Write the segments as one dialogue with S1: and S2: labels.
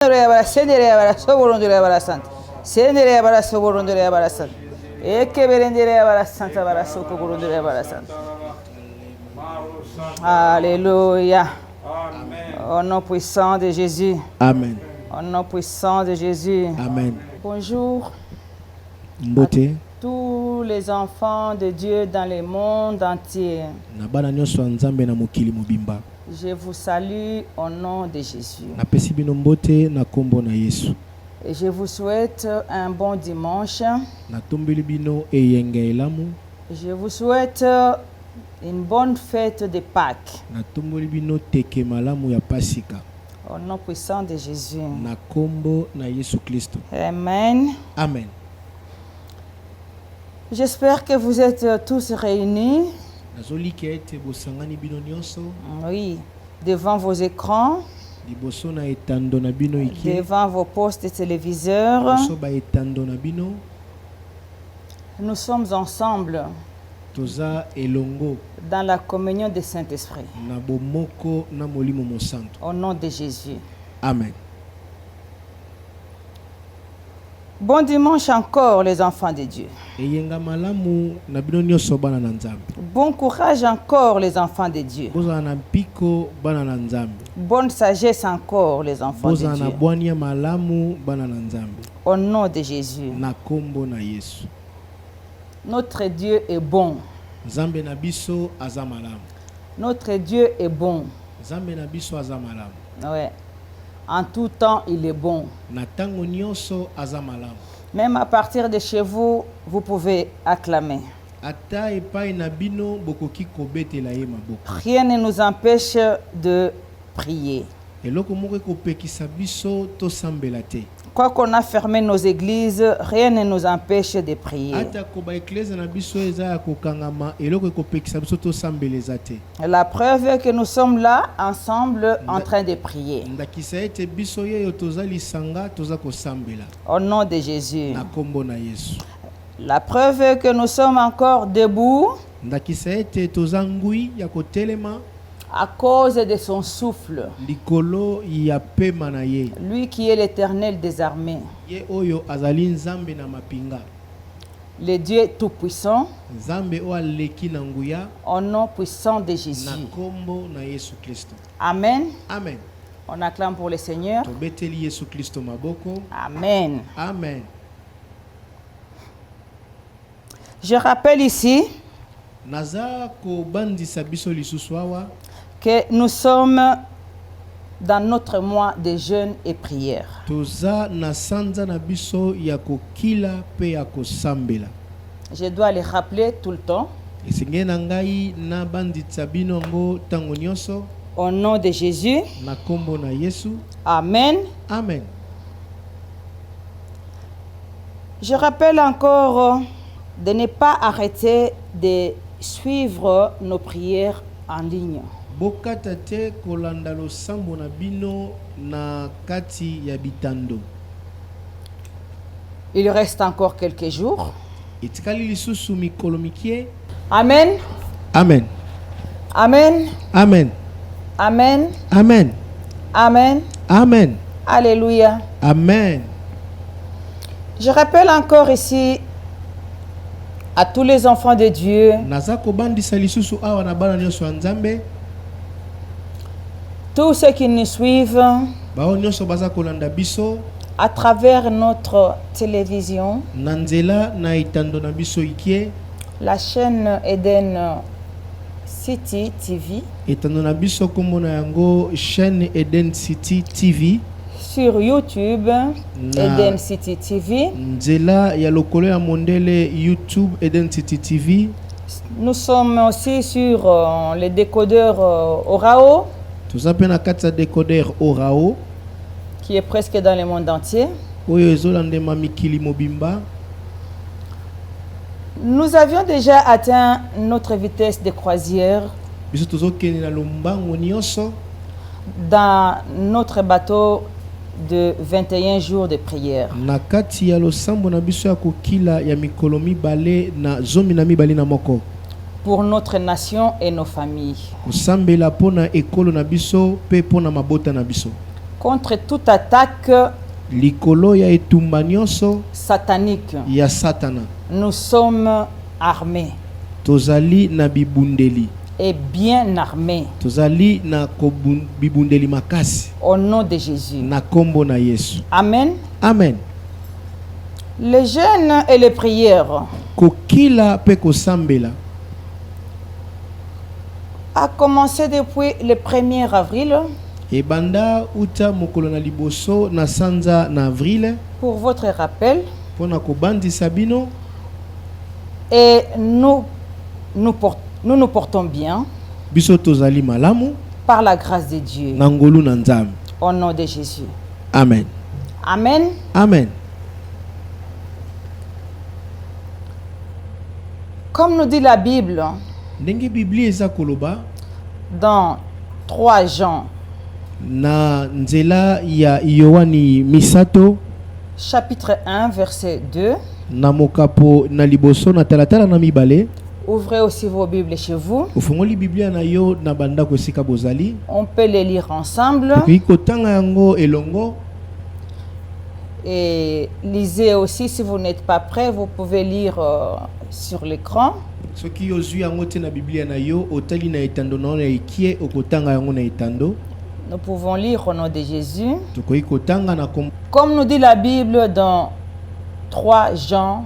S1: Sendere abaraso borondere abarasanta. Sendere abaraso borondere abarasanta. Eke berendere abarasanta abaraso borondere abarasanta. Alléluia. Au nom puissant de Jésus.
S2: Amen.
S1: Au nom puissant de Jésus.
S2: Amen.
S1: Bonjour.
S2: Mbote.
S1: Tous les enfants de Dieu dans le monde entier.
S2: Na bana nyonso nzambe na mokili mobimba.
S1: Je vous salue au nom de Jésus.
S2: Napesi bino mbote na kombo na Yesu.
S1: Et je vous souhaite un bon dimanche.
S2: Na tombeli bino eyenge elamu.
S1: Je vous souhaite une bonne fête de Pâques.
S2: Na tombeli bino teke malamu ya Pasika.
S1: Au nom puissant de Jésus.
S2: Na kombo na Yesu Kristo.
S1: Amen.
S2: Amen.
S1: J'espère que vous êtes tous réunis. Oui, devant vos écrans, devant vos postes de téléviseurs. Nous sommes ensemble dans la communion du Saint-Esprit. Au nom de Jésus.
S2: Amen.
S1: Bon dimanche encore, les enfants de Dieu. Bon courage encore, les enfants de Dieu. Bonne sagesse encore, les enfants de Dieu. Au nom de Jésus. Notre Dieu est bon. Notre Dieu est bon. Ouais. En tout temps, il est bon. Même à partir de chez vous, vous pouvez acclamer. Rien ne nous empêche de prier. Quoi qu'on a fermé nos églises, rien ne nous empêche de prier. La preuve est que nous sommes là, ensemble, en train de prier. Au nom de Jésus. La preuve est que nous sommes encore debout à cause de son souffle. Lui qui est l'Éternel des armées. Le Dieu tout-puissant. Au nom puissant de Jésus. Amen.
S2: Amen.
S1: On acclame pour le Seigneur. Amen.
S2: Amen.
S1: Je rappelle ici que nous sommes dans notre mois de jeûne et prière. Je dois le rappeler tout le temps. Au nom de Jésus. Amen.
S2: Amen.
S1: Je rappelle encore de ne pas arrêter de suivre nos prières en ligne. Il reste encore quelques jours. Amen.
S2: Amen.
S1: Amen.
S2: Amen.
S1: Amen.
S2: Amen.
S1: Amen.
S2: Amen.
S1: Alléluia.
S2: Amen.
S1: Je rappelle encore ici à tous les enfants de Dieu, tous ceux qui nous suivent à travers notre télévision, la chaîne Eden City TV, sur YouTube, Eden City TV. Nous sommes aussi sur le décodeur Orao, qui est presque dans le monde entier. Nous avions déjà atteint notre vitesse de croisière dans notre bateau de 21 jours de prière. Pour notre nation et nos familles. contre toute attaque
S2: likolo ya etumba nyonso
S1: satanique.
S2: ya satana.
S1: Nous sommes armés
S2: Tozali na bibundeli.
S1: et bien armés
S2: Tozali na bibundeli makasi.
S1: au nom de Jésus.
S2: Na kombo na Yesu.
S1: Amen.
S2: Amen.
S1: Les jeûnes et les prières
S2: Kokila pe kosambela
S1: a commencé depuis le 1er avril.
S2: ebanda uta mokolo na liboso na sanza na avril
S1: Pour votre rappel,
S2: pona kobandisa bino.
S1: et nous nous portons bien
S2: Biso tozali malamu
S1: par la grâce de Dieu
S2: na ngolu na Nzambe.
S1: au nom de Jésus.
S2: Amen.
S1: Amen.
S2: Amen.
S1: Comme nous dit la Bible
S2: Ndenge Biblia eza koloba
S1: dans 3 Jean
S2: na nzela ya Yohani misato
S1: chapitre 1 verset 2.
S2: na mokapo na liboso na talatala na mibale.
S1: Ouvrez aussi vos Bibles chez vous.
S2: Ufungoli Biblia na yo na bandako esika bozali.
S1: On peut les lire ensemble.
S2: Tokoki tanga yango elongo.
S1: Et lisez aussi, si vous n'êtes pas prêt, vous pouvez lire sur l'écran.
S2: Soki yozui yango te na Biblia na yo otali na etando na ekie okotanga yango na etando.
S1: Nous pouvons lire au nom de Jésus.
S2: Tokoki tanga na
S1: Comme nous dit la Bible dans 3 Jean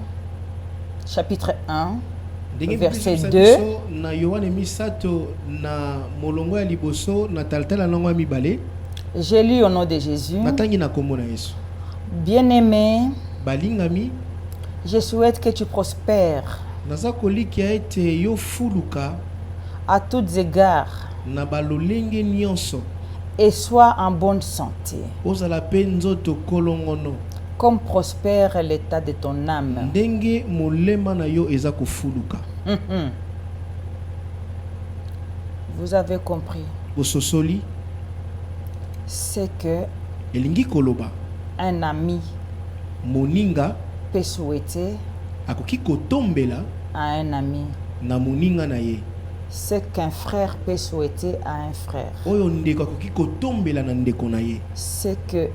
S1: chapitre 1 verset 2.
S2: na Yohane misato na molongo ya liboso na talatala nango ya mibale.
S1: Je lis au nom de Jésus.
S2: Natangi na kombo na Yesu.
S1: Bien-aimé,
S2: Balingami,
S1: je souhaite que tu prospères
S2: naza kolikia ete yo fuluka
S1: à tous égards
S2: na balolenge nyonso
S1: et sois en bonne santé,
S2: ozala pe nzoto kolongono
S1: comme prospère l'état de ton âme.
S2: ndenge molema na yo eza kofuluka.
S1: Vous avez compris.
S2: Bososoli
S1: C'est que
S2: elingi koloba
S1: un ami
S2: moninga
S1: peut souhaiter
S2: akoki kotombela
S1: à un ami
S2: na moninga na ye.
S1: ce qu'un frère peut souhaiter à un frère,
S2: Oyo ndeko akoki kotombela na ndeko na ye.
S1: ce que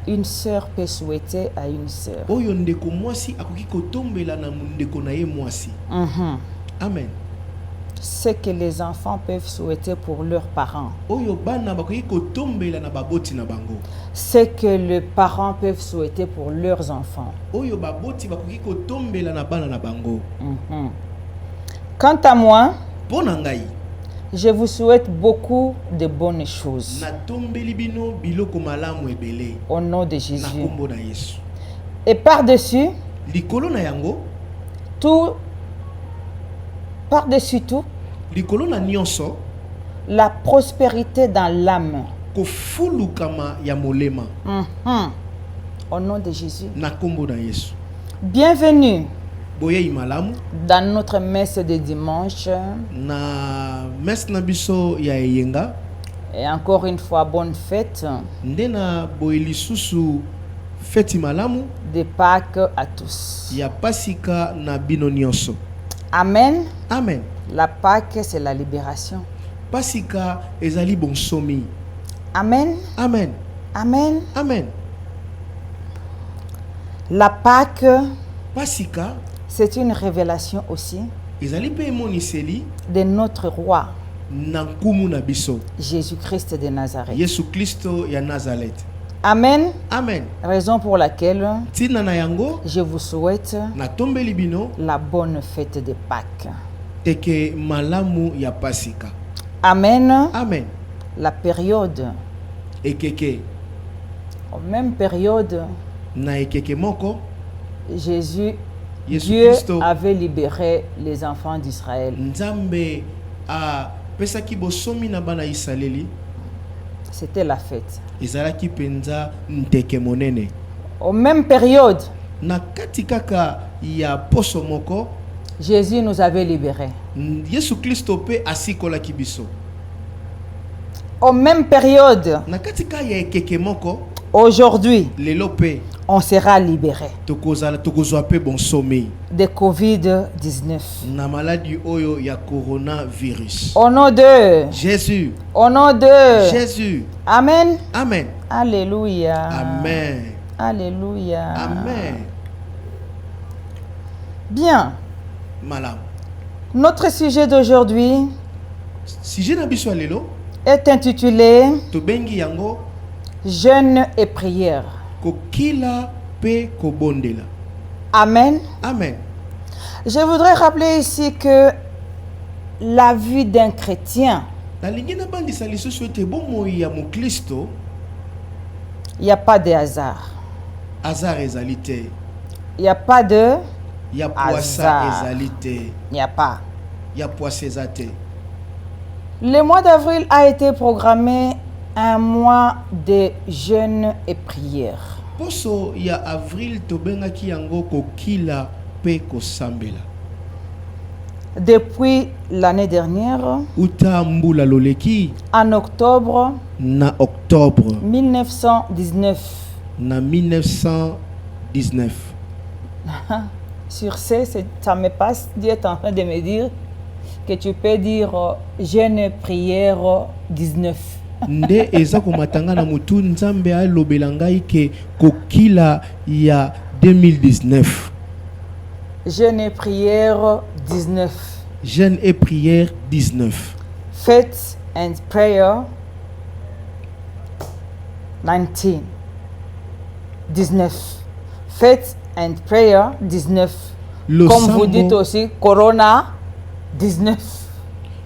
S1: une sœur peut souhaiter à une sœur.
S2: Oyo ndeko mwasi akoki kotombela na ndeko na ye mwasi. Amen.
S1: Ce que les enfants peuvent souhaiter pour leurs parents,
S2: Oyo bana bakoki kotombela na baboti na bango.
S1: ce que les parents peuvent souhaiter pour leurs enfants.
S2: Oyo baboti bakoki kotombela na bana na bango.
S1: Quant à moi,
S2: Pona ngai
S1: je vous souhaite beaucoup de bonnes choses
S2: na tombeli bino biloko malamu ebele
S1: au nom de
S2: na
S1: Jésus.
S2: kombo na Yesu.
S1: Et par-dessus
S2: Likolo na yango,
S1: tout, par-dessus tout,
S2: likolo na nyonso,
S1: la prospérité dans l'âme.
S2: kofulukama ya molema
S1: Au nom de Jésus.
S2: na kombo na Yesu.
S1: Bienvenue
S2: Boyei malamu
S1: dans notre messe de dimanche.
S2: na mes na biso ya eyenga.
S1: Et encore une fois, bonne fête
S2: Nde na boye lisusu feti malamu
S1: de Pâques à tous.
S2: ya pasika na bino nyonso.
S1: Amen.
S2: Amen.
S1: La Pâques, c'est la libération.
S2: Pasika ezali bonsomi.
S1: Amen.
S2: Amen.
S1: Amen.
S2: Amen.
S1: La Pâques,
S2: Pasika
S1: c'est une révélation aussi
S2: ezali pe moniseli
S1: de notre roi,
S2: na nkumu na biso
S1: Jésus-Christ de Nazareth.
S2: Yesu Kristo ya Nazareth.
S1: Amen.
S2: Amen.
S1: Raison pour laquelle
S2: Tina na yango
S1: je vous souhaite
S2: na tombeli bino
S1: la bonne fête de Pâques.
S2: teke malamu ya pasika.
S1: Amen.
S2: Amen.
S1: La période,
S2: Ekeke
S1: en même période,
S2: na ekeke moko
S1: Jésus,
S2: Yesu
S1: Dieu
S2: Kristo
S1: avait libéré les enfants d'Israël.
S2: Nzambe a pesaki bosomi na bana Israeli.
S1: C'était la fête.
S2: Ezalaki penza nteke monene.
S1: En même période,
S2: Na kati kaka ya poso moko
S1: Jésus nous avait libérés.
S2: Yesu Kristo pe asikolaki biso.
S1: En même période,
S2: Na kati ka ya ekeke moko
S1: aujourd'hui,
S2: lelo pe
S1: on sera libéré
S2: tokozwa pe bon sommeil
S1: de Covid-19.
S2: na maladie oyo ya coronavirus.
S1: Au nom de
S2: Jésus.
S1: Au nom de
S2: Jésus.
S1: Amen.
S2: Amen.
S1: Alléluia.
S2: Amen.
S1: Alléluia.
S2: Amen.
S1: Bien.
S2: Malam.
S1: Notre sujet d'aujourd'hui
S2: Sujet na biso lelo
S1: est intitulé
S2: to bengi yango
S1: Jeûne et prière.
S2: kokila pe kobondela.
S1: Amen.
S2: Amen.
S1: Je voudrais rappeler ici que la vie d'un chrétien,
S2: Nalingi na bandisa lisusu ete bomoi ya mokristo
S1: il n'y a pas de hasard.
S2: hasard ezali te,
S1: Il n'y a pas de
S2: ya poisa
S1: hasard.
S2: ezali te,
S1: Il n'y a pas.
S2: ya poisa eza te.
S1: Le mois d'avril a été programmé un mois de jeûne et prière.
S2: Poso ya avril tobengaki yango kokila pe kosambela.
S1: Depuis l'année dernière,
S2: Uta mbula loleki
S1: en octobre
S2: na octobre
S1: 1919,
S2: na 1919.
S1: sur ce, ça me passe, Dieu est en train de me dire que tu peux dire jeûne et prière 19.
S2: Nde eza komatanga na mutu nzambe alobela ngai ke kokila ya 2019.
S1: Jeûne et prière 19.
S2: Jeûne et prière 19.
S1: Faith and prayer 19. 19. Faith and prayer 19.
S2: Le
S1: Comme vous
S2: sambo-
S1: dites aussi, Corona 19.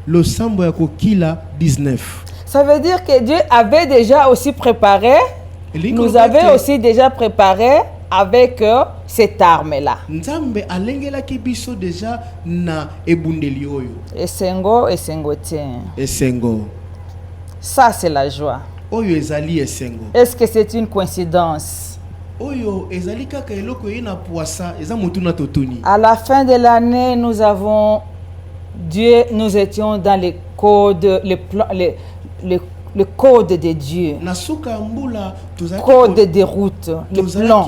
S2: Le sambo ya kokila 19.
S1: Ça veut dire que Dieu avait déjà aussi préparé,
S2: Elingi
S1: nous
S2: koloba
S1: avait
S2: ete
S1: aussi déjà préparé avec cette arme-là.
S2: Nzambe alengelaki biso deja na ebundeli oyo.
S1: Esengo, esengo te.
S2: Esengo.
S1: Ça, c'est la joie.
S2: Oyo ezali esengo.
S1: Est-ce que c'est une coïncidence?
S2: Oyo ezali kaka eloko ye na poisa eza mutu na totuni.
S1: À la fin de l'année, nous étions dans les codes, le code de Dieu,
S2: Na suka mbula
S1: code de route, le plan.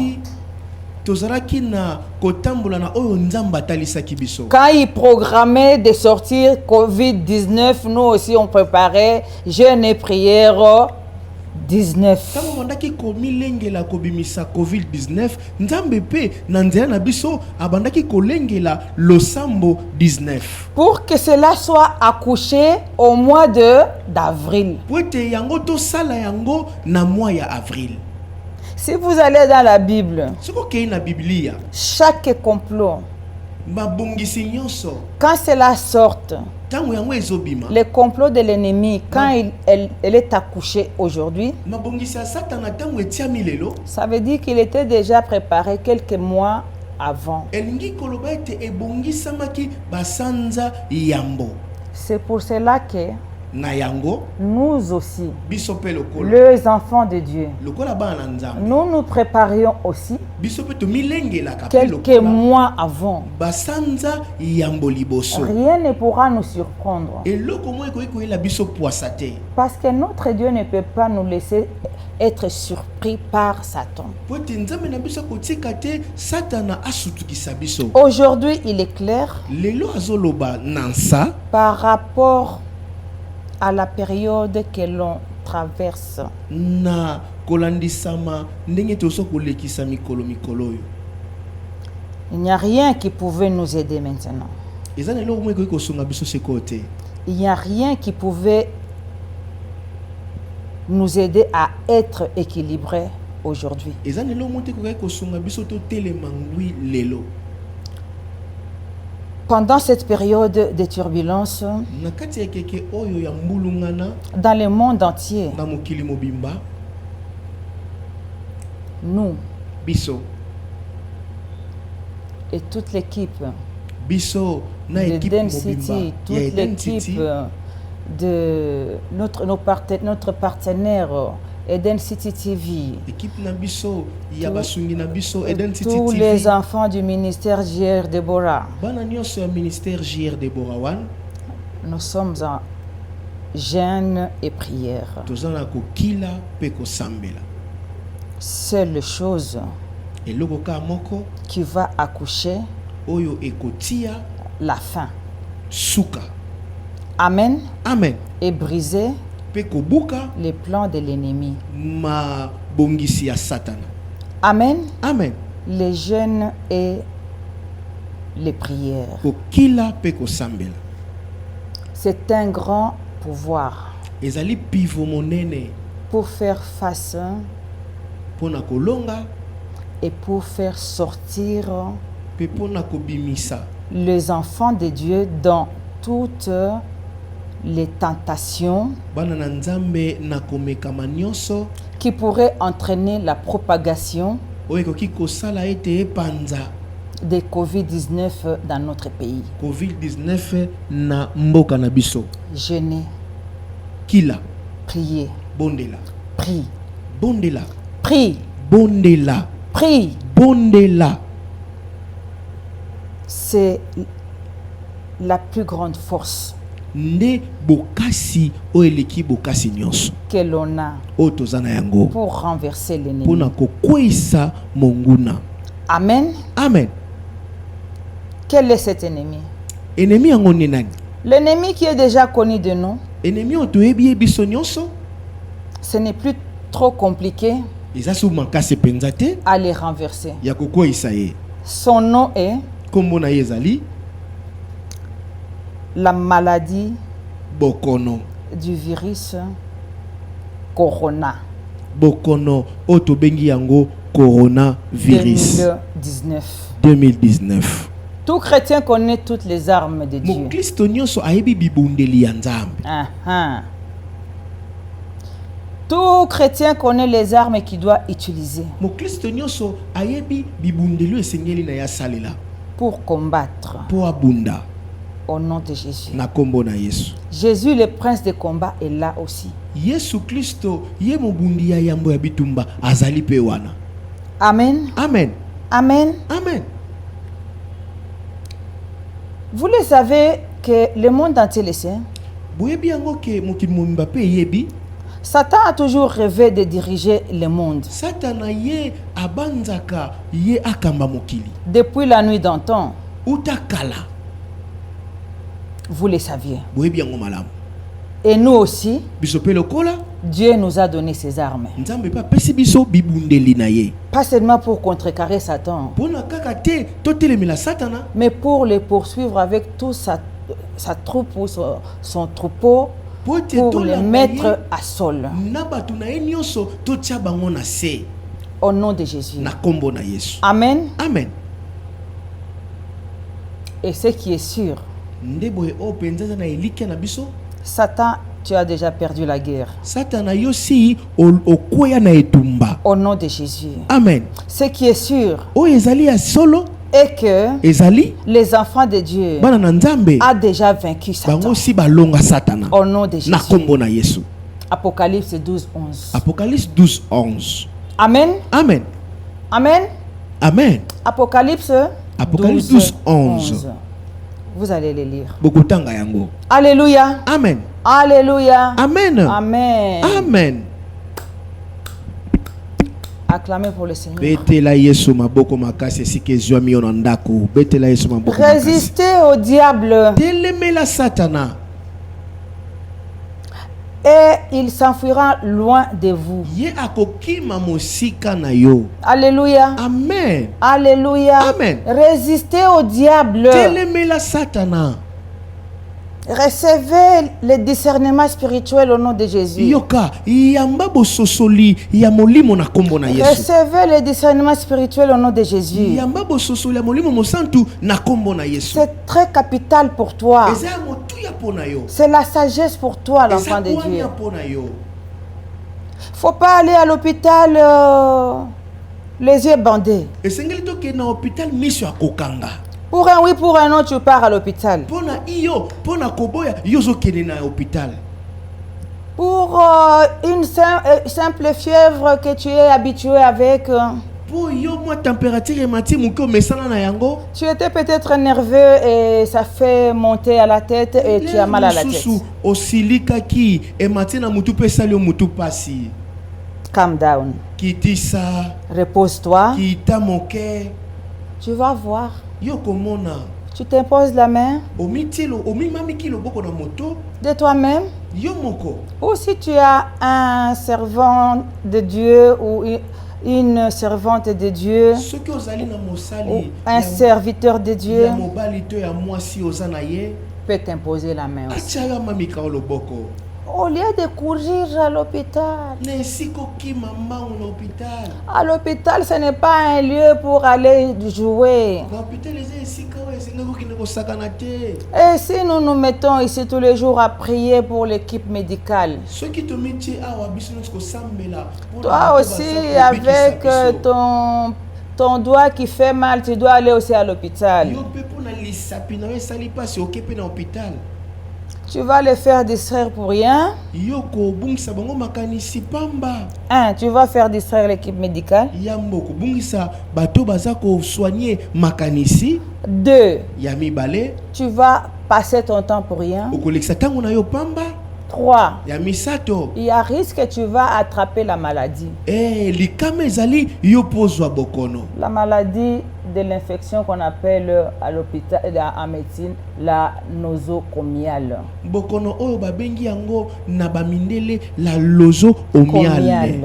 S2: tozalaki na kotambola na oyo nzambe atalisaki biso.
S1: Quand il programmait de sortir Covid-19, nous aussi on préparait jeûne et prière 19.
S2: Tango mandaki komilengela kobimisa COVID-19, nzambe pe na nzela na biso abandaki kolengela losambo 19.
S1: Pour que cela soit accouché au mois d'avril.
S2: Po ete yango tosala yango na mois ya avril.
S1: Si vous allez dans la Bible,
S2: Soko okei na Biblia,
S1: chaque complot,
S2: mabongisi nyonso
S1: quand cela sort,
S2: tango yango ezobima,
S1: le complot de l'ennemi, quand elle est accouchée aujourd'hui,
S2: mabongisi ya satana tango etiami lelo,
S1: ça veut dire qu'il était déjà préparé quelques mois avant.
S2: elingi koloba ete ebongisamaki basanza yambo.
S1: C'est pour cela que
S2: Na yango
S1: nous aussi,
S2: biso pe lokola
S1: les enfants de Dieu,
S2: lokola bana nzambe
S1: nous nous préparions aussi
S2: biso pe tomilengelaka pe
S1: quelques
S2: lokola
S1: mois avant.
S2: basanza yambo liboso.
S1: Rien ne pourra nous surprendre
S2: Eloko mo ekoki koyela biso poisa te.
S1: parce que notre Dieu ne peut pas nous laisser être surpris par Satan.
S2: Po ete nzambe na biso kotika te satana asutukisa biso.
S1: Aujourd'hui, il est clair
S2: Lelo azoloba nansa
S1: par rapport à la période que l'on traverse.
S2: na kolandisama ndenge toso kolekisa mikolo mikolo oyo.
S1: Il n'y a rien qui pouvait nous aider maintenant.
S2: Eza na eloko mo ekoki kosunga biso sikoyo te.
S1: Il n'y a rien qui pouvait nous aider à être équilibrés aujourd'hui.
S2: Eza na eloko mo te ekoki kosunga biso totelema ngwi lelo.
S1: Pendant cette période de turbulence,
S2: Na kati ya keke oyo ya mbulungana
S1: dans le monde entier,
S2: na mokili mobimba
S1: nous
S2: biso
S1: et toute l'équipe
S2: biso na
S1: de
S2: équipe
S1: Den
S2: mobimba
S1: City, toute
S2: ya Eden
S1: l'équipe
S2: City,
S1: de notre partenaire Eden City TV,
S2: équipe na biso ya basungi na biso Eden City
S1: tous
S2: TV,
S1: les enfants du ministère JR Deborah,
S2: bana nyonso ya ministère JR Deborah Wan,
S1: nous sommes en jeûne et prière.
S2: tozana kokila pe kosambela.
S1: Seule chose
S2: eloko ka moko
S1: qui va accoucher
S2: oyo ekotia
S1: la faim.
S2: suka.
S1: Amen.
S2: Amen.
S1: Et briser
S2: Pe kobuka
S1: les plans de l'ennemi.
S2: ma bongisi ya Satana.
S1: Amen.
S2: Amen.
S1: Les jeûnes et les prières.
S2: Kokila pe kosambela.
S1: C'est un grand pouvoir
S2: Ezali pivot monene
S1: pour faire face
S2: pona kolonga
S1: et pour faire sortir
S2: pe pona kobimisa
S1: les enfants de Dieu dans toutes les tentations
S2: bana na Nzambe na komekama nyonso
S1: qui pourraient entraîner la propagation
S2: oyo ekoki kosala ete epanza
S1: de Covid-19 dans notre pays.
S2: COVID-19 na mboka na biso.
S1: Jeûner,
S2: Kila
S1: prier,
S2: bondela
S1: prie,
S2: bondela
S1: prie,
S2: bondela
S1: prie.
S2: bondela.
S1: C'est la plus grande force
S2: Nde bokasi oyo eleki bokasi nyonso
S1: que l'on a
S2: oyo toza na yango
S1: pour renverser l'ennemi.
S2: mpona kokweyisa monguna.
S1: Amen.
S2: Amen.
S1: Quel est cet ennemi?
S2: Ennemi yango ni nani?
S1: L'ennemi qui est déjà connu de nous.
S2: Ennemi oyo toyebi biso nyonso.
S1: Ce n'est plus trop compliqué
S2: eza so makasi penza te
S1: à les renverser.
S2: ya kokweyisa ye.
S1: Son nom est
S2: Kombo na ye ezali
S1: la maladie
S2: bokono.
S1: du virus Corona
S2: Bokono oyo tobengi yango coronavirus 2019.
S1: Tout chrétien connaît toutes les armes de Dieu.
S2: Mokristo nyonso ayebi bibundeli ya Nzambe.
S1: Tout chrétien connaît les armes qu'il doit utiliser
S2: Mokristo nyonso ayebi bibundeli esengeli na ya salela
S1: pour combattre
S2: po abunda
S1: au nom de Jésus.
S2: na kombo na Yesu.
S1: Jésus, le prince des combats, est là aussi.
S2: Yesu Kristo ye mobundi ya yambo ya bitumba azali pe wana.
S1: Amen.
S2: Amen.
S1: Amen.
S2: Amen.
S1: Vous le savez que le monde entier le sait.
S2: Boyebi yango ke mokili mobimba pe yebi
S1: Satan a toujours rêvé de diriger le monde.
S2: Satana ye abanzaka ye akamba mokili.
S1: Depuis la nuit d'antan,
S2: Utakala.
S1: vous le saviez.
S2: Boyebi yango malamu.
S1: Et nous aussi,
S2: Biso pe lokola
S1: Dieu nous a donné ses armes.
S2: Nzambe pa pesi biso bibundeli na ye.
S1: Pas seulement pour contrecarrer Satan,
S2: Pona kaka te totelemela Satana
S1: mais pour le poursuivre avec toute sa troupe ou son troupeau,
S2: po te
S1: pour
S2: tolanda
S1: le
S2: ye
S1: mettre à sol.
S2: na batu na ye nyonso totia bango na se
S1: Au nom de Jésus.
S2: na kombo na Yesu.
S1: Amen.
S2: Amen.
S1: Et ce qui est sûr,
S2: Nde boye o penza na elike na biso
S1: Satan, tu as déjà perdu la guerre.
S2: Satana yosi okoya na etumba.
S1: Au nom de Jésus.
S2: Amen.
S1: Ce qui est sûr
S2: O ezali ya solo
S1: est que
S2: ezali
S1: les enfants de Dieu
S2: bana na Nzambe
S1: a déjà vaincu Satan.
S2: bango si balonga Satana
S1: Au nom de
S2: na
S1: Jésus.
S2: kombo na Yesu.
S1: Apocalypse 12, 11.
S2: Apocalypse 12:11.
S1: Amen.
S2: Amen.
S1: Amen.
S2: Amen.
S1: Apocalypse
S2: 12:11.
S1: Vous allez les lire.
S2: Bokutanga yango.
S1: Alléluia.
S2: Amen.
S1: Alléluia.
S2: Amen.
S1: Amen.
S2: Amen.
S1: Acclamez pour le Seigneur.
S2: Betela Yesu maboko makasi esike zwami yo na ndako. Betela Yesu maboko makasi.
S1: Résistez au diable
S2: Telemela Satana.
S1: et il s'enfuira loin de vous.
S2: Ye akokima mosika na yo.
S1: Alléluia.
S2: Amen.
S1: Alléluia.
S2: Amen.
S1: Résistez au diable.
S2: Telemela Satana.
S1: Recevez le discernement spirituel au nom de Jésus.
S2: Yoka yamba bososoli ya molimo na kombo na Yesu.
S1: Recevez le discernement spirituel au nom de Jésus.
S2: Yamba bososoli ya molimo mosantu na kombo na Yesu.
S1: C'est très capital pour toi.
S2: Eza ya motuya pona yo.
S1: C'est la sagesse pour toi, l'enfant de
S2: Eza
S1: Dieu.
S2: kwanya pona yo.
S1: Faut pas aller à l'hôpital les yeux bandés.
S2: Esengeli toke na hôpital miso akokanga.
S1: Pour un oui, pour un non, tu pars à l'hôpital.
S2: Pona iyo, pona koboya yozo kene na hôpital.
S1: Pour une simple fièvre que tu es habitué avec,
S2: Po yo moi température mati muko mesana na yango.
S1: tu étais peut-être nerveux et ça fait monter à la tête et tu as mal à la tête.
S2: Osilika ki e mati na mutu pe sali mutu pasi.
S1: Calm down.
S2: kitisa
S1: repose-toi,
S2: kita moke
S1: tu vas voir.
S2: yo komona
S1: Tu t'imposes la main
S2: omitilo omimamiki loboko na moto
S1: de toi-même.
S2: yo moko.
S1: Ou si tu as un servant de Dieu ou une servante de Dieu
S2: Soki ozali na
S1: ou
S2: mosali
S1: un serviteur de Dieu
S2: ya mobali to ya mwasi oza na ye
S1: peut t'imposer la main aussi.
S2: atiaka mamika loboko
S1: Au lieu de courir à l'hôpital.
S2: na esika okima mbangu na hôpital.
S1: À l'hôpital, ce n'est pas un lieu pour aller jouer.
S2: Na hôpital eza esika oyo esengaki okende kosakana te.
S1: Et si nous nous mettons ici tous les jours à prier pour l'équipe médicale,
S2: Soki tomitie awa biso nyonso kosambela mpona
S1: toi
S2: bato
S1: aussi,
S2: baza kobikisa
S1: avec
S2: biso.
S1: ton doigt qui fait mal, tu dois aller aussi à l'hôpital.
S2: Yo mpe mpona lisapi na yo esali mpasi oke mpe na hôpital.
S1: Tu vas les faire distraire pour rien.
S2: Yo kobungisa bango makanisi pamba.
S1: Tu vas faire distraire l'équipe médicale.
S2: Yambo kobungisa bato baza kosoigner makanisi.
S1: 2,
S2: Ya mibale
S1: tu vas passer ton temps pour rien.
S2: okolekisa ntango na yo pamba.
S1: 3,
S2: Ya misato
S1: il y a risque que tu vas attraper la maladie.
S2: likama ezali yo pozwa bokono.
S1: La maladie de l'infection qu'on appelle à l'hôpital, en médecine, la nosocomiale.
S2: Bokono oyo babengi yango na bamindele la lozo omiale.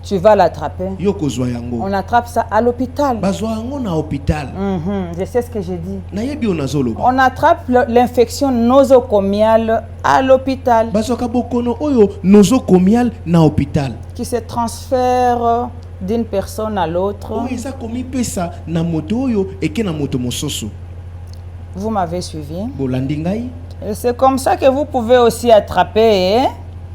S1: Tu vas l'attraper.
S2: Yo kozwa yango.
S1: On attrape ça à l'hôpital.
S2: Bazwa yango na hôpital.
S1: Je sais ce que j'ai dit.
S2: Nayebi onazoloba.
S1: On attrape l'infection nosocomiale à l'hôpital.
S2: Bazwaka bokono oyo nozocomial na hôpital.
S1: Qui se transfère d'une personne à l'autre.
S2: Oyo eza komipesa na moto oyo eke na moto mosusu.
S1: Vous m'avez suivi.
S2: Bolandi ngai.
S1: Et c'est comme ça que vous pouvez aussi attraper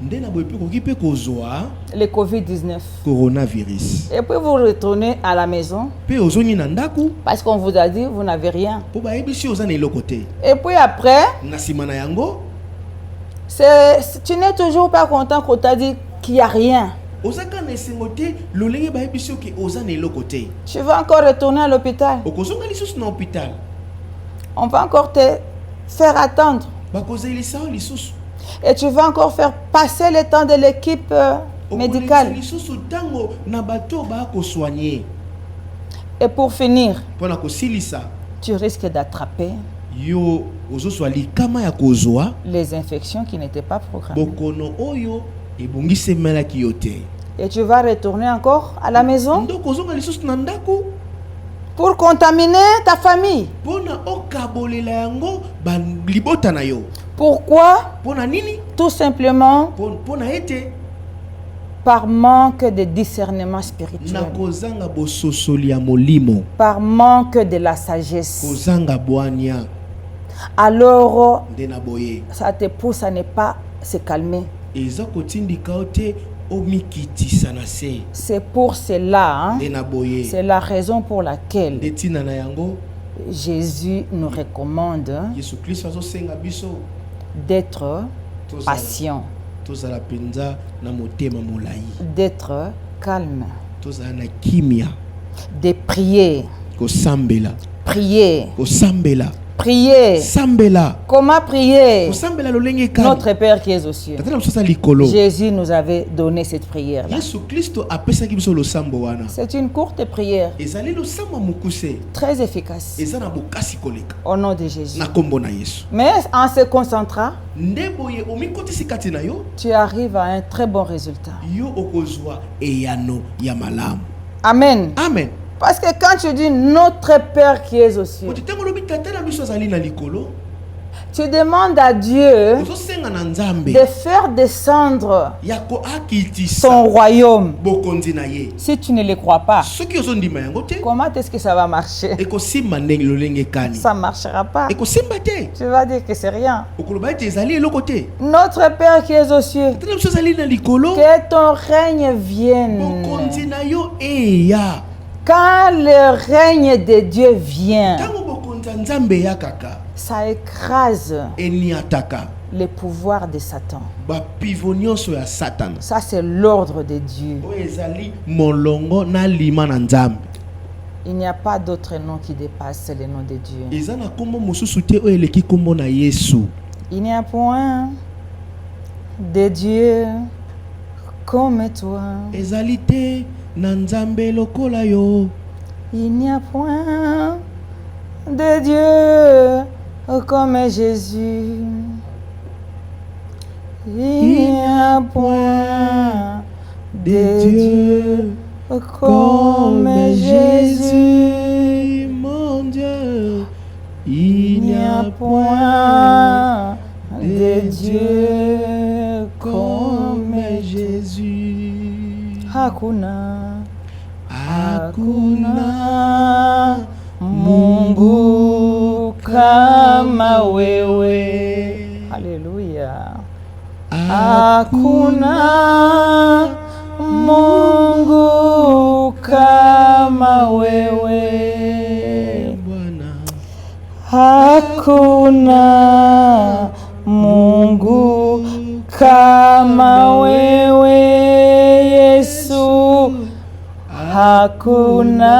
S2: Nde na boye pe koki pe kozwa
S1: le Covid-19.
S2: coronavirus.
S1: Et puis vous retournez à la maison
S2: Pe ozongi na ndaku
S1: parce qu'on vous a dit vous n'avez rien.
S2: po bayebisi oza na eloko te.
S1: Et puis après,
S2: Na nsima na yango
S1: tu n'es toujours pas content qu'on t'a dit qu'il n'y a rien.
S2: ozaka na esengo te lolenge bayebisi oke oza na eloko te.
S1: Tu vas encore retourner à l'hôpital.
S2: Okozonga lisusu na hôpital.
S1: On va encore te faire attendre.
S2: Bakozelisa yo lisusu.
S1: Et tu vas encore faire passer le temps de l'équipe médicale.
S2: Lisusu tango na bato bakosoigner.
S1: Et pour finir,
S2: Pona kosilisa
S1: tu risques d'attraper
S2: yo ozoswa likama ya kozwa
S1: les infections qui n'étaient pas programmées.
S2: bokono oyo ebongisemelaki yo te.
S1: Et tu vas retourner encore à la maison
S2: Ndoko ozonga lisusu na ndako
S1: pour contaminer ta famille.
S2: pona okabolela yango libota na yo.
S1: Pourquoi?
S2: Pona nini?
S1: Tout simplement
S2: Pona ete
S1: par manque de discernement spirituel,
S2: na kozanga bososoli ya molimo,
S1: par manque de la sagesse.
S2: kozanga bwania
S1: Alors,
S2: nde na boye
S1: ça te pousse à ne pas se calmer.
S2: eza kotindika yo te omikitisa na se.
S1: C'est pour cela,
S2: Nde na boye
S1: c'est la raison pour laquelle
S2: nde tina na yango
S1: Jésus nous recommande
S2: Yesu Kristo azosenga biso
S1: d'être patient,
S2: tozala penza na motema molai,
S1: d'être calme,
S2: tozala na kimia,
S1: de prier,
S2: kosambela,
S1: prier,
S2: kosambela,
S1: prier.
S2: sambela,
S1: Comment prier?
S2: kosambela lolenge kani.
S1: Notre Père qui es aux cieux.
S2: Tata na biso likolo.
S1: Jésus nous avait donné cette prière-là.
S2: Yesu Kristo apesaki biso losambo wana.
S1: C'est une courte prière,
S2: Ezali losambo mukuse.
S1: très efficace,
S2: Eza na bokasi koleka.
S1: au nom de Jésus.
S2: Na kombo na Yesu.
S1: Mais en se concentrant,
S2: Nde boye omikotisi kati na yo,
S1: tu arrives à un très bon résultat.
S2: yo okozwa eyano ya malamu.
S1: Amen.
S2: Amen.
S1: Parce que quand tu dis notre Père qui est aux cieux,
S2: Otitango lobi tata na biso azali na likolo.
S1: tu demandes à Dieu
S2: Ozosenga na Nzambe
S1: de faire descendre
S2: ya ko akitisa
S1: son royaume.
S2: bokonzi na ye.
S1: Si tu ne le crois pas,
S2: Soki ozondima yango te,
S1: comment est-ce que ça va marcher?
S2: ekosimba ndenge lolenge kani.
S1: Ça ne marchera pas.
S2: Ekosimba te.
S1: Tu vas dire que c'est rien.
S2: Okoloba ete ezali eloko te.
S1: Notre Père qui es aux cieux,
S2: Tata na biso azali na likolo.
S1: que ton règne vienne.
S2: Bokonzi na yo eya.
S1: Quand le règne de Dieu vient,
S2: Tango bokonzi ya Nzambe ya kaka.
S1: ça écrase
S2: Eniataka.
S1: les pouvoirs de Satan.
S2: Bapivo nyonso ya Satan.
S1: Ça, c'est l'ordre de Dieu.
S2: Oyo ezali molongo na lima na Nzambe.
S1: Il n'y a pas d'autre nom qui dépasse le nom de Dieu.
S2: Eza na kombo mosusu te oyo eleki kombo na Yesu.
S1: Il n'y a point de Dieu comme toi.
S2: Ezali te na nzambe lokola yo.
S1: Il n'y a point de Dieu comme Jésus. Il n'y a point de Dieu comme Jésus.
S2: Mon Dieu. Il
S1: n'y a point de Dieu comme
S2: Jésus.
S1: Hakuna,
S2: hakuna
S1: Mungu kama wewe. Haleluya. Hakuna Mungu kama wewe. Hakuna Mungu kama wewe Yesu. Hakuna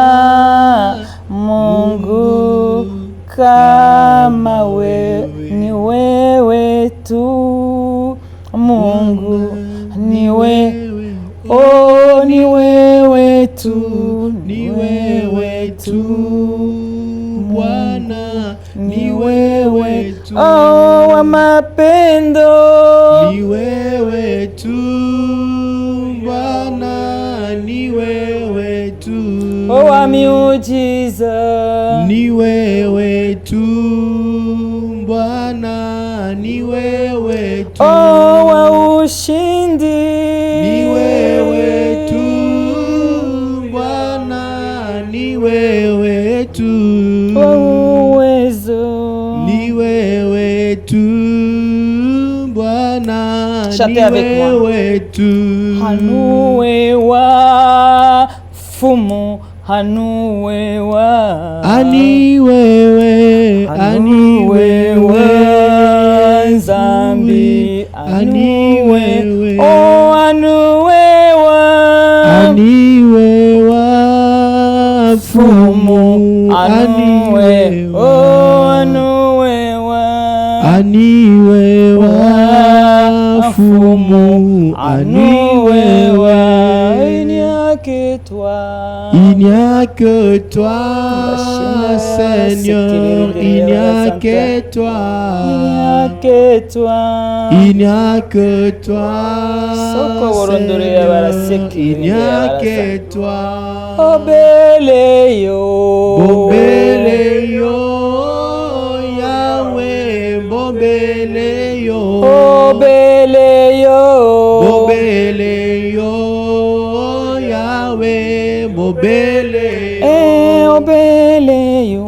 S1: Mungu kama wewe, ni wewe tu Mungu, ni wewe, oh ni wewe tu, ni wewe tu Bwana, ni wewe tu, oh wa mapendo,
S2: ni wewe tu Bwana, ni wewe tu,
S1: oh wa miujiza,
S2: ni wewe tu Bwana, ni wewe tu,
S1: oh wa ushindi,
S2: ni wewe tu Bwana, ni wewe tu, ni wewe tu Bwana,
S1: chantez avec moi. Hanuwe wa fumu, hanuwe wa,
S2: ani wewe, ani wewe
S1: Nzambi,
S2: ani wewe,
S1: oh hanuwe wa,
S2: ani wewe fumu,
S1: ani wewe, oh hanuwe wa,
S2: ani wewe fumu, ani wewe,
S1: il n'y a que toi,
S2: il n'y a que toi Seigneur, il n'y a que toi,
S1: il n'y a que toi,
S2: il n'y a que toi Seigneur, il n'y a que toi,
S1: Obeleyo,
S2: Obeleyo Yahweh, Obeleyo,
S1: Obeleyo,
S2: Obeleyo Yahweh, Obeleyo,
S1: Obeleyo,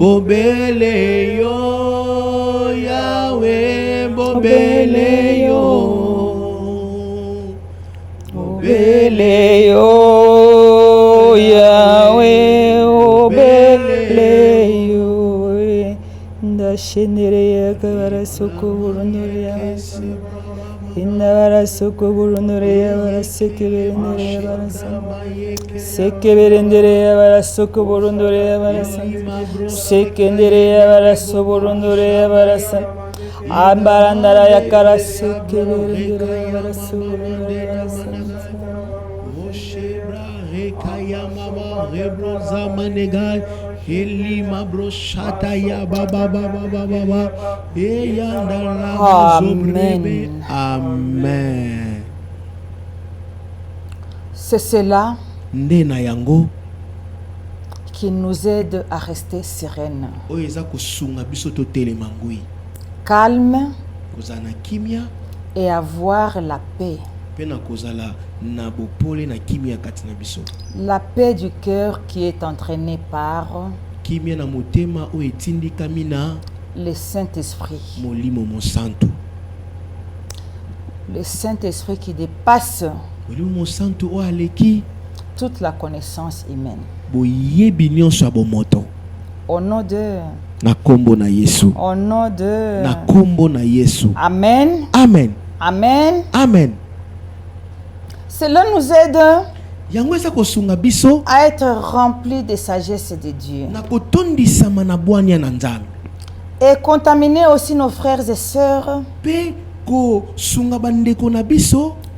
S2: Obeleyo Yahweh, Obeleyo,
S1: Obeleyo Yahweh, Obeleyo, ndashenere yakabarasoko burundore yabasa, indabarasoko burundore yabarasekeberendere yabarasa, sekeberendere yabarasoko burundore yabarasa, sekendere yabaraso burundore yabarasa, ambarandara yakarasekeberendere yabaraso burundore yabarasa. Amen.
S2: Amen.
S1: C'est cela qui nous aide à rester sereines, calmes et avoir la paix. La paix du cœur qui est entraînée par le Saint-Esprit. Le Saint-Esprit qui dépasse toute la connaissance humaine. Au nom de... Au nom de... Amen.
S2: Amen.
S1: Amen.
S2: Amen.
S1: Cela nous aide à être remplis de sagesse de Dieu et contaminer aussi nos frères et sœurs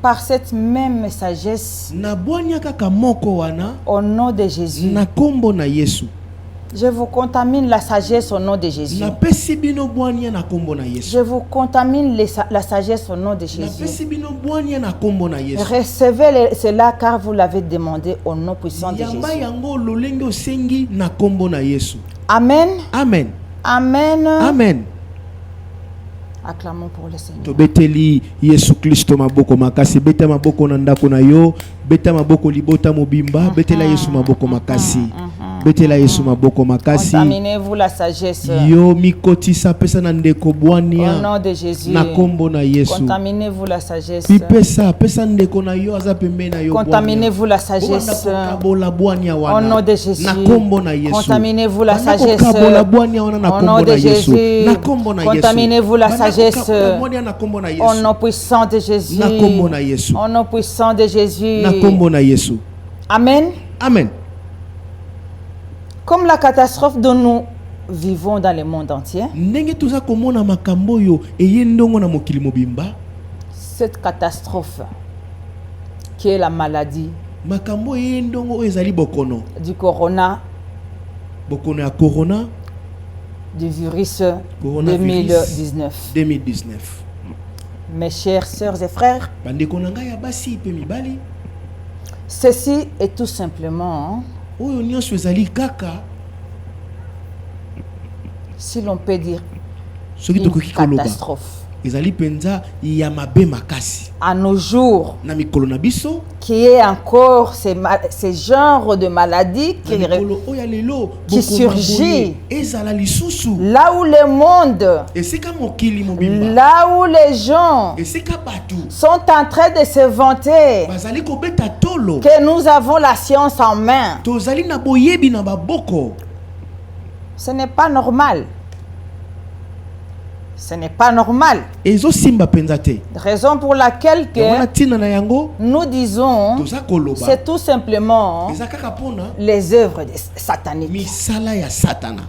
S1: par cette même sagesse,
S2: na bwania kaka moko wana
S1: au nom de Jésus,
S2: na kombo na Yesu.
S1: je vous contamine la sagesse au nom de Jésus.
S2: Na pesi bino bwania na kombo na Yesu.
S1: Je vous contamine la sagesse au nom de
S2: Na
S1: Jésus.
S2: pesi bino bwania na kombo na Yesu.
S1: Recevez cela car vous l'avez demandé au nom puissant de Jésus.
S2: Yamba yango lolenge osengi na kombo na Yesu.
S1: Amen.
S2: Amen.
S1: Amen.
S2: Amen.
S1: Acclamons pour le Seigneur.
S2: To beteli Yesu Kristo maboko makasi, beta maboko na ndako na yo, beta maboko libota mobimba, betela Yesu maboko makasi. Betela Yesu maboko makasi.
S1: Contaminez-vous la sagesse.
S2: Yo mikotisa pesa na ndeko bwania.
S1: Au nom de Jésus.
S2: Na kombo na Yesu.
S1: Contaminez-vous la sagesse.
S2: Pipesa pesa ndeko na yo aza pembe na yo.
S1: Contaminez-vous la sagesse. Au nom de Jésus.
S2: Na kombo na Yesu.
S1: Contaminez-vous la sagesse.
S2: Au
S1: nom de Jésus.
S2: Na kombo na Yesu.
S1: Contaminez-vous la sagesse. Au nom puissant de Jésus.
S2: Na kombo na Yesu.
S1: Au nom puissant de Jésus.
S2: Na kombo na Yesu.
S1: Amen.
S2: Amen.
S1: Comme la catastrophe dont nous vivons dans le monde entier,
S2: ndenge tuza komona makambo yo eyendongo na mokili mobimba,
S1: cette catastrophe qui est la maladie
S2: makambo eyendongo ezali bokono
S1: du corona,
S2: bokono ya corona,
S1: du virus
S2: Coronavirus
S1: 2019.
S2: 2019.
S1: Mes chers sœurs et frères,
S2: Bandeko na ngai ya basi pe mibali,
S1: ceci est tout simplement,
S2: oyo nyonso ezali kaka,
S1: si l'on peut dire,
S2: soki
S1: une
S2: tokoki koloba
S1: catastrophe.
S2: ezali penza ya mabe makasi
S1: À nos jours,
S2: na mikolo na biso,
S1: qui est encore ces genres de maladies
S2: na mikolo oyo ya lelo
S1: qui surgit
S2: ezala lisusu
S1: là où le monde,
S2: esika mokili mobimba,
S1: là où les gens
S2: esika batu
S1: sont en train de se vanter
S2: bazali kobeta tolo,
S1: que nous avons la science en main.
S2: tozali na boyebi na baboko.
S1: Ce n'est pas normal. Ce n'est pas normal.
S2: Ezo simba penza te.
S1: Raison pour laquelle
S2: Wana
S1: que
S2: tina na yango
S1: nous disons,
S2: toza koloba
S1: c'est tout simplement
S2: eza kaka pona
S1: les œuvres sataniques,
S2: misala ya satana,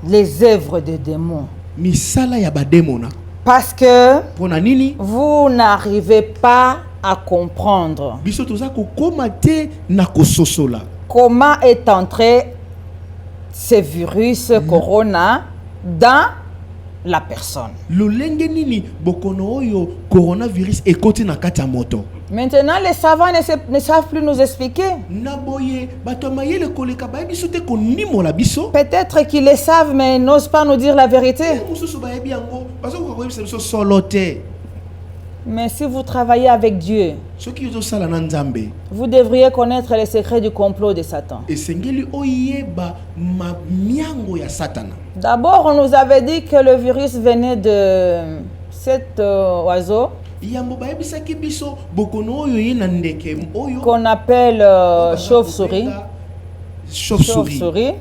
S1: les œuvres de démons.
S2: misala ya bademona.
S1: Parce que
S2: Pona nini
S1: vous n'arrivez pas à comprendre
S2: biso toza kokoma te na kososola
S1: comment est entré ce virus corona dans la personne.
S2: lolenge nini bokono oyo coronavirus ekoti na kati ya moto.
S1: Maintenant, les savants ne savent plus nous expliquer.
S2: Na boye bato ya mayele koleka bayebi biso te konimola biso.
S1: Peut-être qu'ils le savent, mais ils n'osent pas nous dire la vérité.
S2: Mosusu bayebi yango bazokoka koyebisa biso solo te.
S1: Mais si vous travaillez avec Dieu,
S2: Soki ozosala na Nzambe
S1: vous devriez connaître les secrets du complot de Satan.
S2: esengeli oyeba miango ya satana.
S1: D'abord, on nous avait dit que le virus venait de cet oiseau
S2: Yambo bayebisaki biso bokono oyo ye na ndeke oyo
S1: qu'on appelle chauve-souris.
S2: Chauve-souris.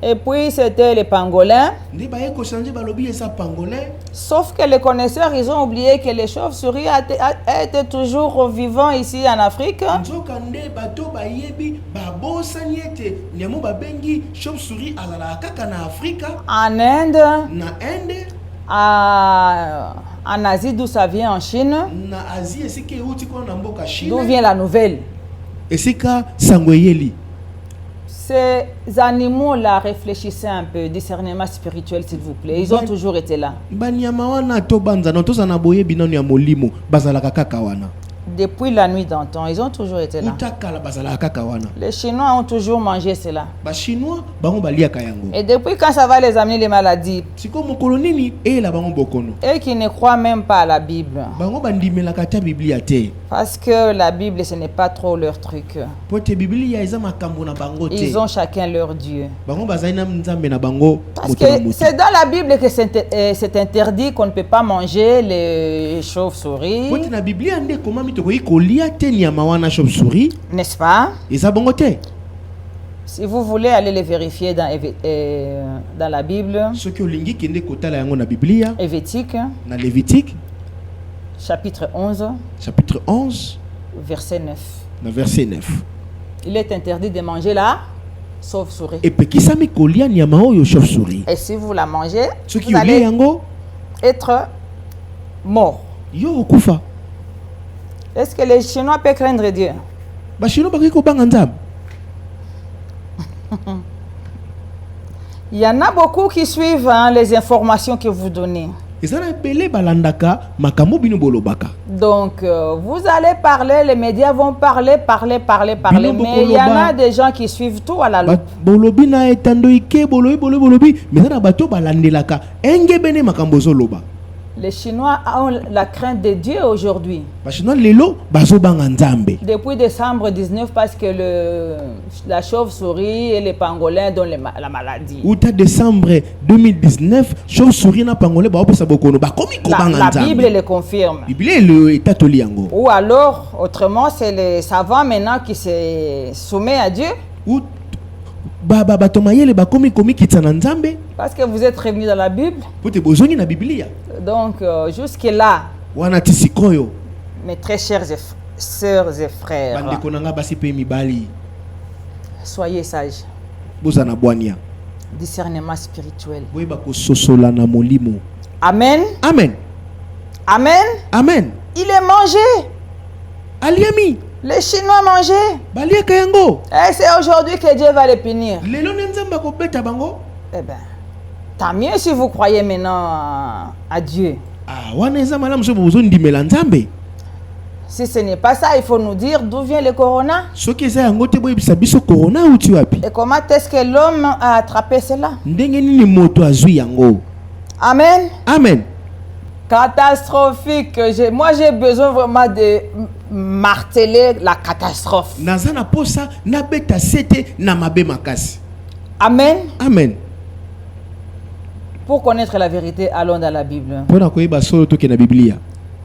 S1: Et puis, c'était les pangolins.
S2: Nde baye ko changer balobi esa pangolin.
S1: Sauf que les connaisseurs, ils ont oublié que les chauves-souris étaient toujours vivants ici en Afrique.
S2: Nzoka nde bato bayebi babosani ete nyamo babengi chauve-souris azala kaka na Afrika,
S1: En Inde,
S2: na Inde,
S1: en Asie, d'où ça vient, en Chine,
S2: na Asie esika euti kuna na mboka Chine.
S1: d'où vient la nouvelle.
S2: Esika sangoyeli.
S1: Ces animaux-là, réfléchissez un peu, discernement spirituel s'il vous plaît. Ils ont toujours été là.
S2: Banyama wana to banza na to sana boyebi nanu ya molimo bazalaka kaka wana.
S1: Depuis la nuit d'antan, ils ont toujours été là.
S2: Utakala bazalaka kaka wana.
S1: Les Chinois ont toujours mangé cela.
S2: Ba chinois bango baliaka yango.
S1: Et depuis quand ça va les amener les maladies?
S2: Siko mokolo nini la bango bokono.
S1: Eux qui ne croient même pas à la Bible.
S2: Bango bandimelaka ta Biblia te.
S1: Parce que la Bible, ce n'est pas trop leur truc.
S2: Pote Biblia eza makambo na bango te.
S1: Ils ont chacun leur Dieu.
S2: Bango bazali na Nzambe na bango.
S1: Parce que c'est dans la Bible que c'est interdit qu'on ne peut pas manger les chauves-souris.
S2: Pote na Biblia nde komami to kolia te nyama wana chauve-souris.
S1: N'est-ce pas?
S2: Eza bango te.
S1: Si vous voulez aller les vérifier dans la Bible,
S2: Ce que olingi kende kotala yango na Biblia,
S1: Lévitique,
S2: na Lévitique,
S1: chapitre 11,
S2: chapitre 11,
S1: verset 9.
S2: na verset 9.
S1: Il est interdit de manger la chauve-souris.
S2: Et puis kisami kolia nyama oyo chauve-souris.
S1: Et si vous la mangez,
S2: Ce qui
S1: vous
S2: olia
S1: allez,
S2: allez... yango,
S1: être mort.
S2: yo okufa.
S1: Est-ce que les Chinois peuvent craindre Dieu?
S2: bashino bakoki kobanga nzambe.
S1: Il y en a beaucoup qui suivent les informations que vous donnez.
S2: ezana ebele balandaka makambo bino bolobaka.
S1: Donc, vous allez parler, les médias vont parler,
S2: Bino
S1: mais il y en a des gens qui suivent tout à la loupe.
S2: bolobi na etando ike bolobi mais na bato balandelaka engebene makambo zoloba.
S1: Les Chinois ont la crainte de Dieu aujourd'hui.
S2: bashino lelo bazobanga nzambe.
S1: Depuis décembre 19, parce que la chauve-souris et les pangolins donnent la maladie.
S2: Uta décembre 2019 chauve-souris na pangolais baopesa bokono bakomi kobanga
S1: La
S2: nzambe.
S1: Bible le confirme.
S2: Bible le etatoli yango.
S1: Ou alors, autrement, c'est les savants maintenant qui se soumettent à Dieu.
S2: Bato mayele bakomi komi kitana nzambe.
S1: Parce que vous êtes revenus dans la Bible.
S2: Pote bozongi na Biblia.
S1: Donc, jusque-là,
S2: Wana tisikoyo.
S1: mes très chers sœurs et frères,
S2: Bandeko nanga basi pe mibali.
S1: soyez sages.
S2: Bozana bwania.
S1: Discernement spirituel.
S2: Boyeba ko sosola na molimo.
S1: Amen.
S2: Amen.
S1: Amen.
S2: Amen.
S1: Il est mangé.
S2: Aliami.
S1: Les Chinois mangeaient.
S2: Baliaka yango.
S1: Et c'est aujourd'hui que Dieu va les punir.
S2: Lelo nzamba ko beta bango.
S1: Eh bien, tant mieux si vous croyez maintenant à Dieu.
S2: Ah, wana eza malamu so bozondimela nzambe.
S1: Si ce n'est pas ça, il faut nous dire d'où vient le corona.
S2: Soki eza yango te boyebisa biso corona uti wapi.
S1: Et comment est-ce que l'homme a attrapé cela?
S2: Ndenge nini moto azwi yango.
S1: Amen.
S2: Amen.
S1: Catastrophique. Moi, j'ai besoin vraiment de marteler la catastrophe.
S2: Naza na posa na beta sete na mabe makasi.
S1: Amen.
S2: Amen.
S1: Pour connaître la vérité, allons dans la Bible.
S2: Pona koyeba solo toke na Biblia.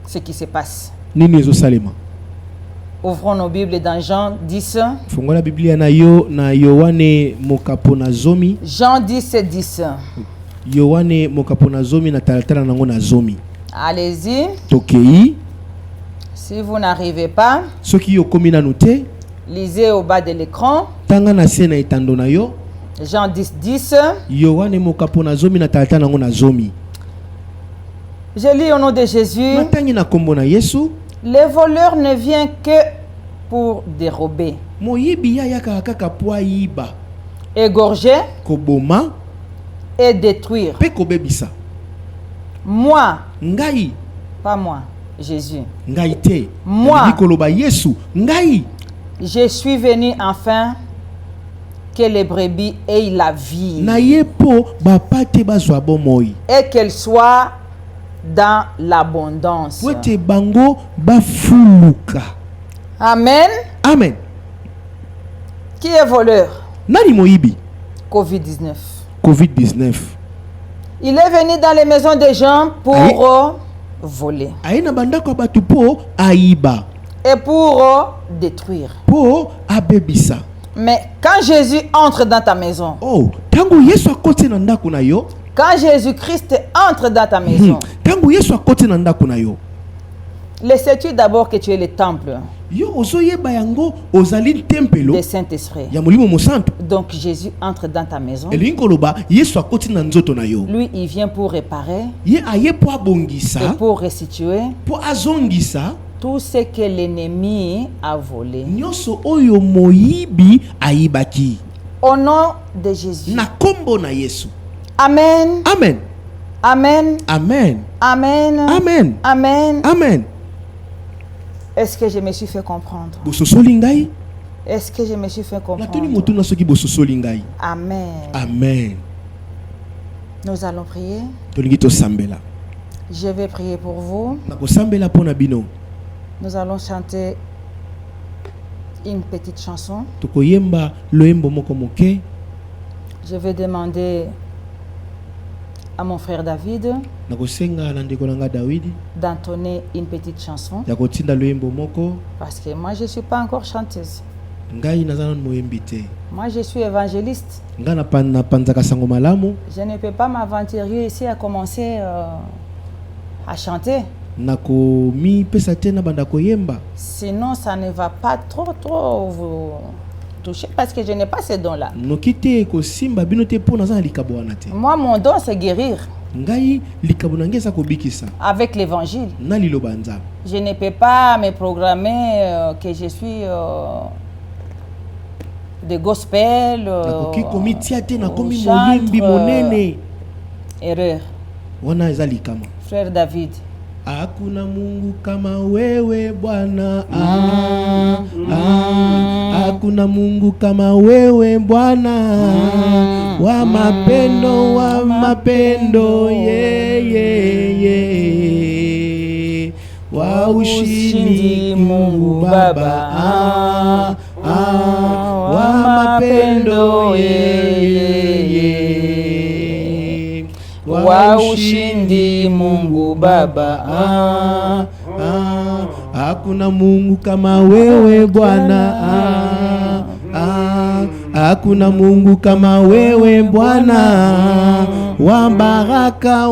S1: Ce qui se passe.
S2: Nini ezo salema.
S1: Ouvrons nos Bibles dans Jean 10.
S2: Fongola Biblia na yo na Yohane mokapo na zomi.
S1: Jean 10, 10.
S2: Yohane mokapo na zomi na talatala nango na zomi.
S1: Allez-y.
S2: Tokei.
S1: Si vous n'arrivez pas,
S2: Soki yo komi na nute.
S1: lisez au bas de l'écran.
S2: Tanga na se na etando na yo.
S1: Jean 10, 10.
S2: Yohane mokapo na zomi na talatala nango na zomi.
S1: Je lis au nom de Jésus.
S2: Matangi na kombo na Yesu.
S1: Le voleur ne vient que pour dérober,
S2: Moyibi ya yaka kaka po ayiba.
S1: égorger
S2: Koboma
S1: et détruire.
S2: pe kobebisa.
S1: Moi,
S2: Ngai.
S1: pas moi, Jésus.
S2: Ngai te.
S1: Moi.
S2: Nikoloba Yesu. Ngai.
S1: Je suis venu enfin que les brebis aient la vie
S2: Na ye po bapate bazwa bomoi.
S1: et qu'elles soient dans l'abondance.
S2: Wete bango bafuluka.
S1: Amen.
S2: Amen.
S1: Qui est voleur?
S2: Nani moyibi?
S1: Covid-19.
S2: COVID-19.
S1: Il est venu dans les maisons des gens pour
S2: Aïe.
S1: voler
S2: Aina bandako batu po aiba.
S1: et pour détruire.
S2: Po abebisa.
S1: Mais quand Jésus entre dans ta maison,
S2: Oh, tangu Yesu akote na ndako na yo.
S1: quand Jésus-Christ entre dans ta maison,
S2: Tangu Yesu akote na ndako na yo.
S1: le sais-tu d'abord que tu es le temple
S2: Yo ozoyeba yango ozali tempelo
S1: du Saint-Esprit.
S2: ya molimo mosantu.
S1: Donc Jésus entre dans ta maison.
S2: Elingi koloba Yesu akoti na nzoto na yo.
S1: Lui, il vient pour réparer
S2: Ye aye po
S1: et
S2: abongisa,
S1: pour restituer
S2: po azongisa
S1: tout ce que l'ennemi a volé.
S2: nyonso oyo moyibi ayibaki.
S1: Au nom de Jésus.
S2: Na kombo na Yesu.
S1: Amen.
S2: Amen.
S1: Amen.
S2: Amen.
S1: Amen.
S2: Amen.
S1: Amen.
S2: Amen.
S1: Est-ce que je me suis fait comprendre?
S2: Bososoli ngai?
S1: Est-ce que je me suis fait
S2: Natoni
S1: comprendre?
S2: motuna soki bososoli ngai.
S1: Amen.
S2: Amen.
S1: Nous allons prier.
S2: Tolingi tosambela.
S1: Je vais prier pour vous.
S2: Nakosambela pona bino.
S1: Nous allons chanter une petite chanson.
S2: Tokoyemba loyembo moko moke.
S1: Je vais demander à mon frère David
S2: Nakosenga na ndeko nanga Dawidi
S1: d'entonner une petite chanson.
S2: ya kotinda loyembo moko.
S1: Parce que moi, je ne suis pas encore chanteuse.
S2: Ngai naza nanu moyembi te.
S1: Moi, je suis évangéliste.
S2: Nga na panzaka sango malamu.
S1: Je ne peux pas m'aventurer ici à commencer à chanter.
S2: Nakomi pesa te na banda koyemba.
S1: Sinon, ça ne va pas trop vous toucher parce que je n'ai pas ces dons-là.
S2: Noki te kosimba bino te po naza na likabo wana te.
S1: Moi, mon don, c'est guérir.
S2: ngai likambo na ngai eza kobikisa
S1: avec l'évangile.
S2: na liloba nzambe.
S1: Je ne peux pas me programmer que je suis de gospel
S2: nakoki komitia te nakomi
S1: chantre,
S2: moyembi monene.
S1: erreur.
S2: Wana eza likama.
S1: Frère David.
S2: Hakuna Mungu kama wewe Bwana. Hakuna Mungu kama wewe Bwana. Wa mapendo ye. Wa ushindi Mungu Baba. Wa mapendo ye.
S1: Wa ushindi Mungu Baba.
S2: Hakuna Mungu kama wewe Bwana. Hakuna Mungu kama wewe Bwana. Wa baraka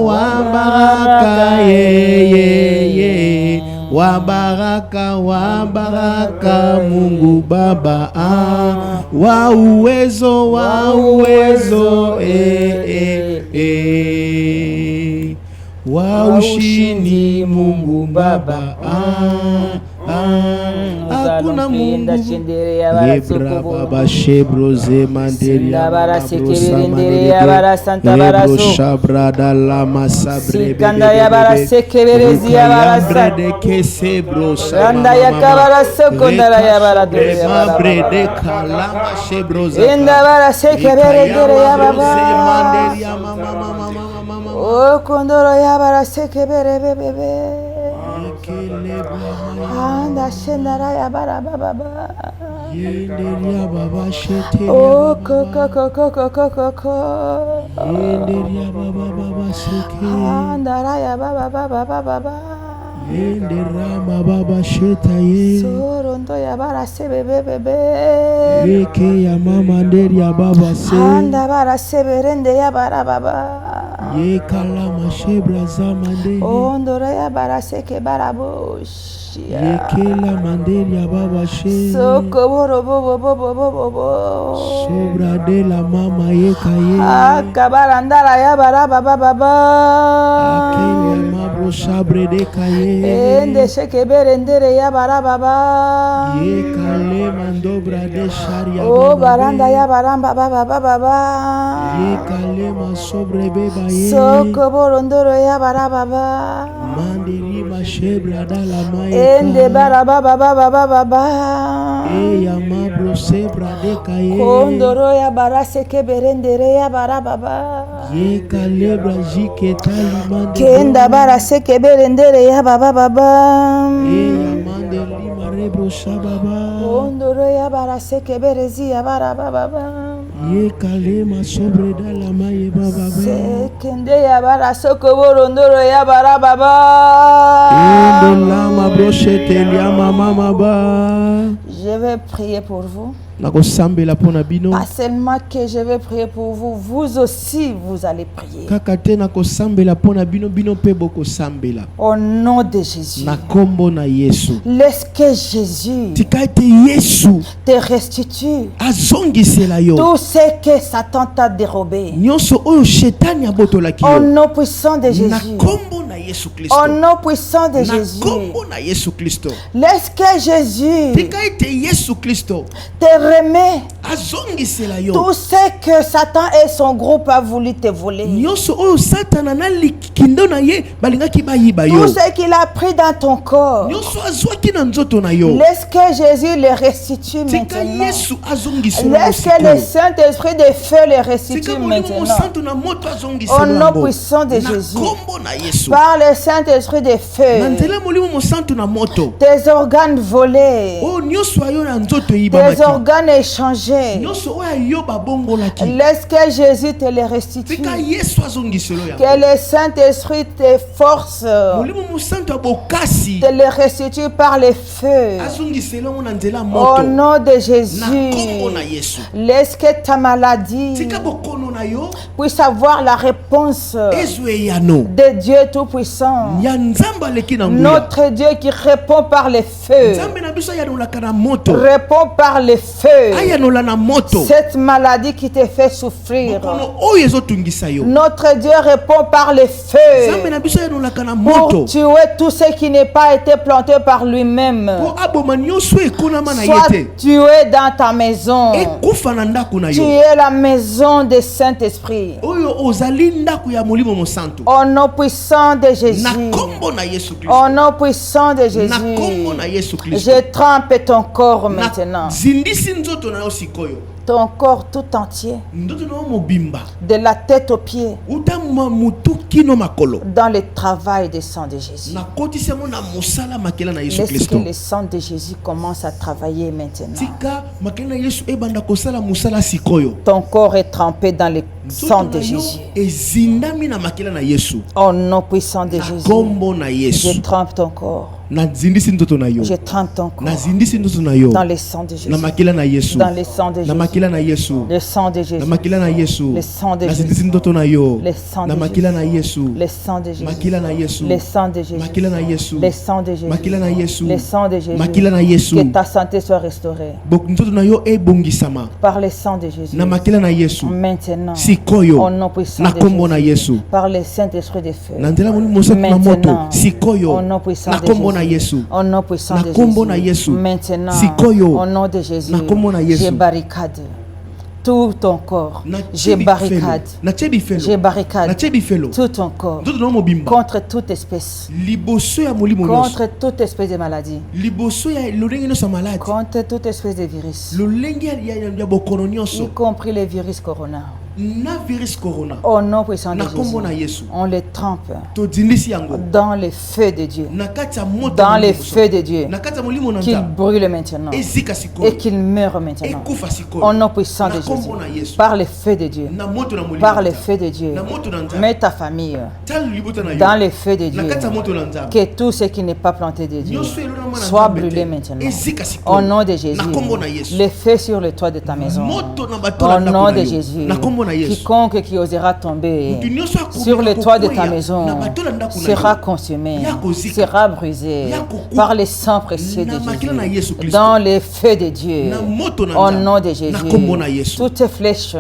S2: ye. Wa baraka Mungu Baba. Wa uwezo wa ushindi Mungu Baba. Hakuna Mungu Lebra Baba Shebroze Manderia Lebro Shabra Dalama Sabre
S1: Sikanda ya bara sekeberezi ya bara sa
S2: de Kesebro
S1: Randa ya kabara sekondara ya bara de
S2: Mabre de Kalama Shebroze
S1: Inda bara sekeberezi ya baba
S2: Manderia mama
S1: O kondoro ya bara sekebere bebe Anda shendara ya bara baba
S2: Yenderia baba shete
S1: O koko
S2: Yenderia baba seke
S1: Andara ya baba
S2: Yendera baba sheta ye
S1: Sorondo ya bara sebebe
S2: Yeke ya mama nderia baba se
S1: Anda bara seberende ya bara baba
S2: Ye kalama shebra zamande
S1: Ondora ya bara seke bara bosh
S2: Yeke la manderia baba she
S1: Soko boro bo
S2: Sobra de la mama yeka ye
S1: Akabarandara ya bara baba
S2: Akele ya mabro sabre de kaye
S1: Ende sheke berendere ya bara baba
S2: Ye kale mandobra de sharia
S1: O baranda ya baramba baba
S2: Ye kale ma sobre beba ye
S1: Soko borondoro ya bara baba
S2: Mandiri ma shebra da la maye
S1: Ende bara baba
S2: E ya mabro sebra de kaye
S1: Kondoro ya bara seke berendere ya bara baba
S2: Ye kale bra jike tali mande
S1: Kenda bara seke berendere ya baba
S2: E ya mande lima rebro shababa
S1: Kondoro ya bara seke berezi ya bara baba
S2: Ye kale ma sobre da la maye baba
S1: Sekende ya bara soko borondoro ya bara baba
S2: Ende la ma brochete ya mama ba
S1: Je vais prier pour vous.
S2: nakosambela mpona bino
S1: Pas seulement que je vais prier pour vous, vous aussi vous allez prier.
S2: kaka te nakosambela mpona bino bino mpe bokosambela
S1: Au nom de Jésus.
S2: na kombo na Yesu.
S1: Laisse que Jésus
S2: tika ete Yesu
S1: te restitue
S2: azongisela yo
S1: tout ce que Satan t'a dérobé.
S2: nyonso oyo shetani abotolaki
S1: Au
S2: yo
S1: nom puissant de
S2: na
S1: Jésus.
S2: kombo na Yesu Kristo
S1: Au nom puissant de
S2: na
S1: Jésus.
S2: kombo na Yesu Kristo
S1: Laisse que Jésus
S2: tika ete Yesu Kristo
S1: te remet
S2: azongisela yo
S1: tout ce que Satan et son groupe a voulu te voler.
S2: nyonso oyo satana na likindo na ye balingaki bayiba yo
S1: Tout ce qu'il a pris dans ton corps.
S2: nyonso azwaki na nzoto na yo
S1: Laisse que Jésus le restitue
S2: tika
S1: maintenant.
S2: Yesu azongisela
S1: Laisse que le Saint-Esprit de feu le restitue
S2: tika molimo
S1: maintenant.
S2: mosantu na moto azongisela
S1: Au nom
S2: yango
S1: puissant de
S2: na
S1: Jésus.
S2: kombo na Yesu
S1: Par le Saint-Esprit de
S2: na
S1: feu.
S2: nzela molimo mosantu na moto
S1: Tes organes volés.
S2: oyo nyonso ayo na nzoto
S1: Tes
S2: eyibamaki
S1: organes échangés.
S2: nyonso oyo ayo babongolaki
S1: Laisse que Jésus te les restitue.
S2: tika Yesu azongiselo yango
S1: Que le Saint-Esprit te force.
S2: molimo mosantu ya bokasi
S1: Te les restitue par le feu.
S2: azongiselo yango na nzela
S1: Au
S2: moto
S1: nom de
S2: na
S1: Jésus.
S2: kombo na Yesu
S1: Laisse que ta maladie
S2: tika bokono na yo
S1: puisse avoir la réponse
S2: ezwe yano
S1: de Dieu Tout-Puissant.
S2: ya nzamba leki na nguya
S1: Notre Dieu qui répond par les feux.
S2: nzambe na biso yanolaka na moto
S1: Répond par les feux.
S2: ayanola na moto
S1: Cette maladie qui te fait souffrir.
S2: bokono oyo ezotungisa yo
S1: Notre Dieu répond par les
S2: nzambe
S1: feux.
S2: na biso yanolaka na
S1: Pour
S2: moto
S1: tuer tout ce qui n'est pas été planté par lui-même.
S2: po aboma nyonso ekonama na ye
S1: Soit
S2: te
S1: tué dans ta maison.
S2: ekufa na ndako na
S1: Tu
S2: yo
S1: es la maison du Saint-Esprit.
S2: oyo ozali ndako ya molimo mosantu
S1: Au nom puissant de Jésus.
S2: na kombo na yesu
S1: Au
S2: kristo
S1: nom puissant de
S2: na kombo na
S1: Jésus.
S2: yesu kristo
S1: Je trempe ton corps maintenant.
S2: zindisi nzoto na yo sikoyo
S1: Ton corps tout entier.
S2: nzoto na yo mobimba
S1: De la tête aux pieds.
S2: uta mutu kino makolo
S1: Dans le travail du sang de Jésus.
S2: nakotisi yango na mosala makela na yesu
S1: Laisse que
S2: kristo
S1: le sang de Jésus commence à travailler maintenant.
S2: tika makela na yesu ebanda kosala mosala sikoyo
S1: Ton corps est trempé dans le sang de
S2: nzoto na yo
S1: Jésus.
S2: ezindami na makela na yesu
S1: Au nom puissant de
S2: na
S1: Jésus.
S2: kombo na
S1: Je
S2: yesu
S1: trempe ton corps.
S2: nazindisi nzoto na yo
S1: Je trempe ton corps.
S2: nazindisi nzoto na yo
S1: Dans le sang de Jésus.
S2: na makela na yesu
S1: Dans le sang de
S2: na
S1: Jésus.
S2: makela na yesu
S1: Le sang de
S2: na
S1: Jésus.
S2: makila na yesu
S1: Le sang de
S2: nazindisi
S1: Jésus.
S2: ndoto na yo
S1: Le sang
S2: na
S1: de
S2: makila na
S1: Jésus.
S2: yesu
S1: Le sang de Jésus.
S2: makila na yesu
S1: Le sang de Jésus.
S2: makila na yesu
S1: Le sang de Jésus.
S2: makila na yesu
S1: Le sang de Jésus.
S2: makila na yesu
S1: Que ta santé soit restaurée
S2: nzoto na yo ebongisama
S1: par le sang de Jésus.
S2: na makila na yesu
S1: Maintenant.
S2: sikoyo
S1: Au nom puissant
S2: na
S1: de
S2: kombo na
S1: Jésus.
S2: yesu
S1: Par le Saint-Esprit de feu.
S2: na nzela moni mosaku na moto
S1: Maintenant.
S2: sikoyo
S1: Au nom puissant
S2: na
S1: de
S2: kombo na
S1: Jésus.
S2: yesu
S1: Au nom puissant
S2: na
S1: de
S2: kombo na
S1: Jésus.
S2: yesu
S1: Maintenant.
S2: sikoyo
S1: Au nom de Jésus.
S2: na kombo na yesu
S1: Je barricade tout ton corps.
S2: na
S1: Je barricade.
S2: na chebi felo
S1: Je barricade
S2: na chebi felo
S1: tout ton corps
S2: nzoto na yo mobimba
S1: contre toute espèce.
S2: liboso ya molimo nyonso
S1: Contre toute espèce de maladie.
S2: liboso ya lolenge nyonso ya maladi
S1: Contre toute espèce de virus.
S2: lolenge ya bokono
S1: Y
S2: nyonso
S1: compris les virus corona.
S2: na virus corona
S1: Au nom puissant de
S2: na kombo na
S1: Jésus.
S2: yesu
S1: On les trempe
S2: tozindisi yango
S1: dans le feu de Dieu.
S2: na kati ya moto
S1: Dans
S2: ya
S1: le
S2: molimo
S1: feu de Dieu.
S2: na kati ya molimo na
S1: Qu'il
S2: nzambe
S1: brûle maintenant.
S2: ezika
S1: Et
S2: sikoyo
S1: qu'il meure maintenant.
S2: ekufa sikoyo
S1: Au nom puissant
S2: na
S1: de Jésus.
S2: kombo na yesu
S1: Par le feu de Dieu.
S2: na moto na molimo
S1: Par
S2: na
S1: le
S2: nzambe.
S1: feu de Dieu.
S2: na moto na nzambe
S1: Mets ta famille
S2: tala libota na yo
S1: dans le feu de
S2: na
S1: Dieu.
S2: kati ya moto na nzambe
S1: Que tout ce qui n'est pas planté de Dieu
S2: nyonso elona mwana
S1: soit
S2: nzambe te.
S1: brûlé maintenant.
S2: ezika sikoyo
S1: Au nom de Jésus.
S2: na kombo na yesu
S1: Le feu sur le toit de ta maison.
S2: moto na bato na
S1: Au
S2: ndako
S1: nom
S2: na
S1: de
S2: yo
S1: Jésus.
S2: na kombo na yesu
S1: Quiconque qui osera tomber
S2: Mutu nyonso akomi
S1: sur le toit de ta
S2: kokwea
S1: maison
S2: na bato na ndako na
S1: sera
S2: yo.
S1: consumé,
S2: Ya kozika.
S1: sera brisé
S2: Ya kokufa.
S1: par le sang précieux de
S2: Na makila na Yesu
S1: Jésus.
S2: Kristo.
S1: Dans le feu de Dieu.
S2: Na moto na
S1: Au
S2: nzambe.
S1: nom de
S2: Na
S1: Jésus.
S2: kombo na Yesu.
S1: Toute flèche,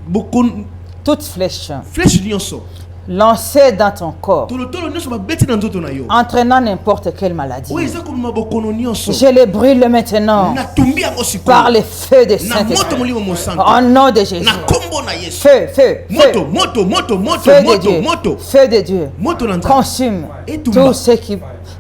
S2: bokon
S1: toute flèche
S2: flèche nyonso
S1: lancée dans ton corps,
S2: tolotolo nyonso babeti na nzoto na yo
S1: entraînant n'importe quelle maladie.
S2: oyo eza komema bokono nyonso
S1: Je les brûle maintenant
S2: natumbi yango
S1: par
S2: sikoyo
S1: le feu de
S2: na moto
S1: Saint-Esprit.
S2: molimo mosantu
S1: Au nom de Jésus.
S2: na kombo na yesu
S1: Feu, feu,
S2: moto
S1: feu.
S2: moto moto moto
S1: Feu de
S2: moto
S1: Dieu.
S2: moto
S1: Feu de Dieu.
S2: moto na nzambe
S1: Consume
S2: Et tout bas.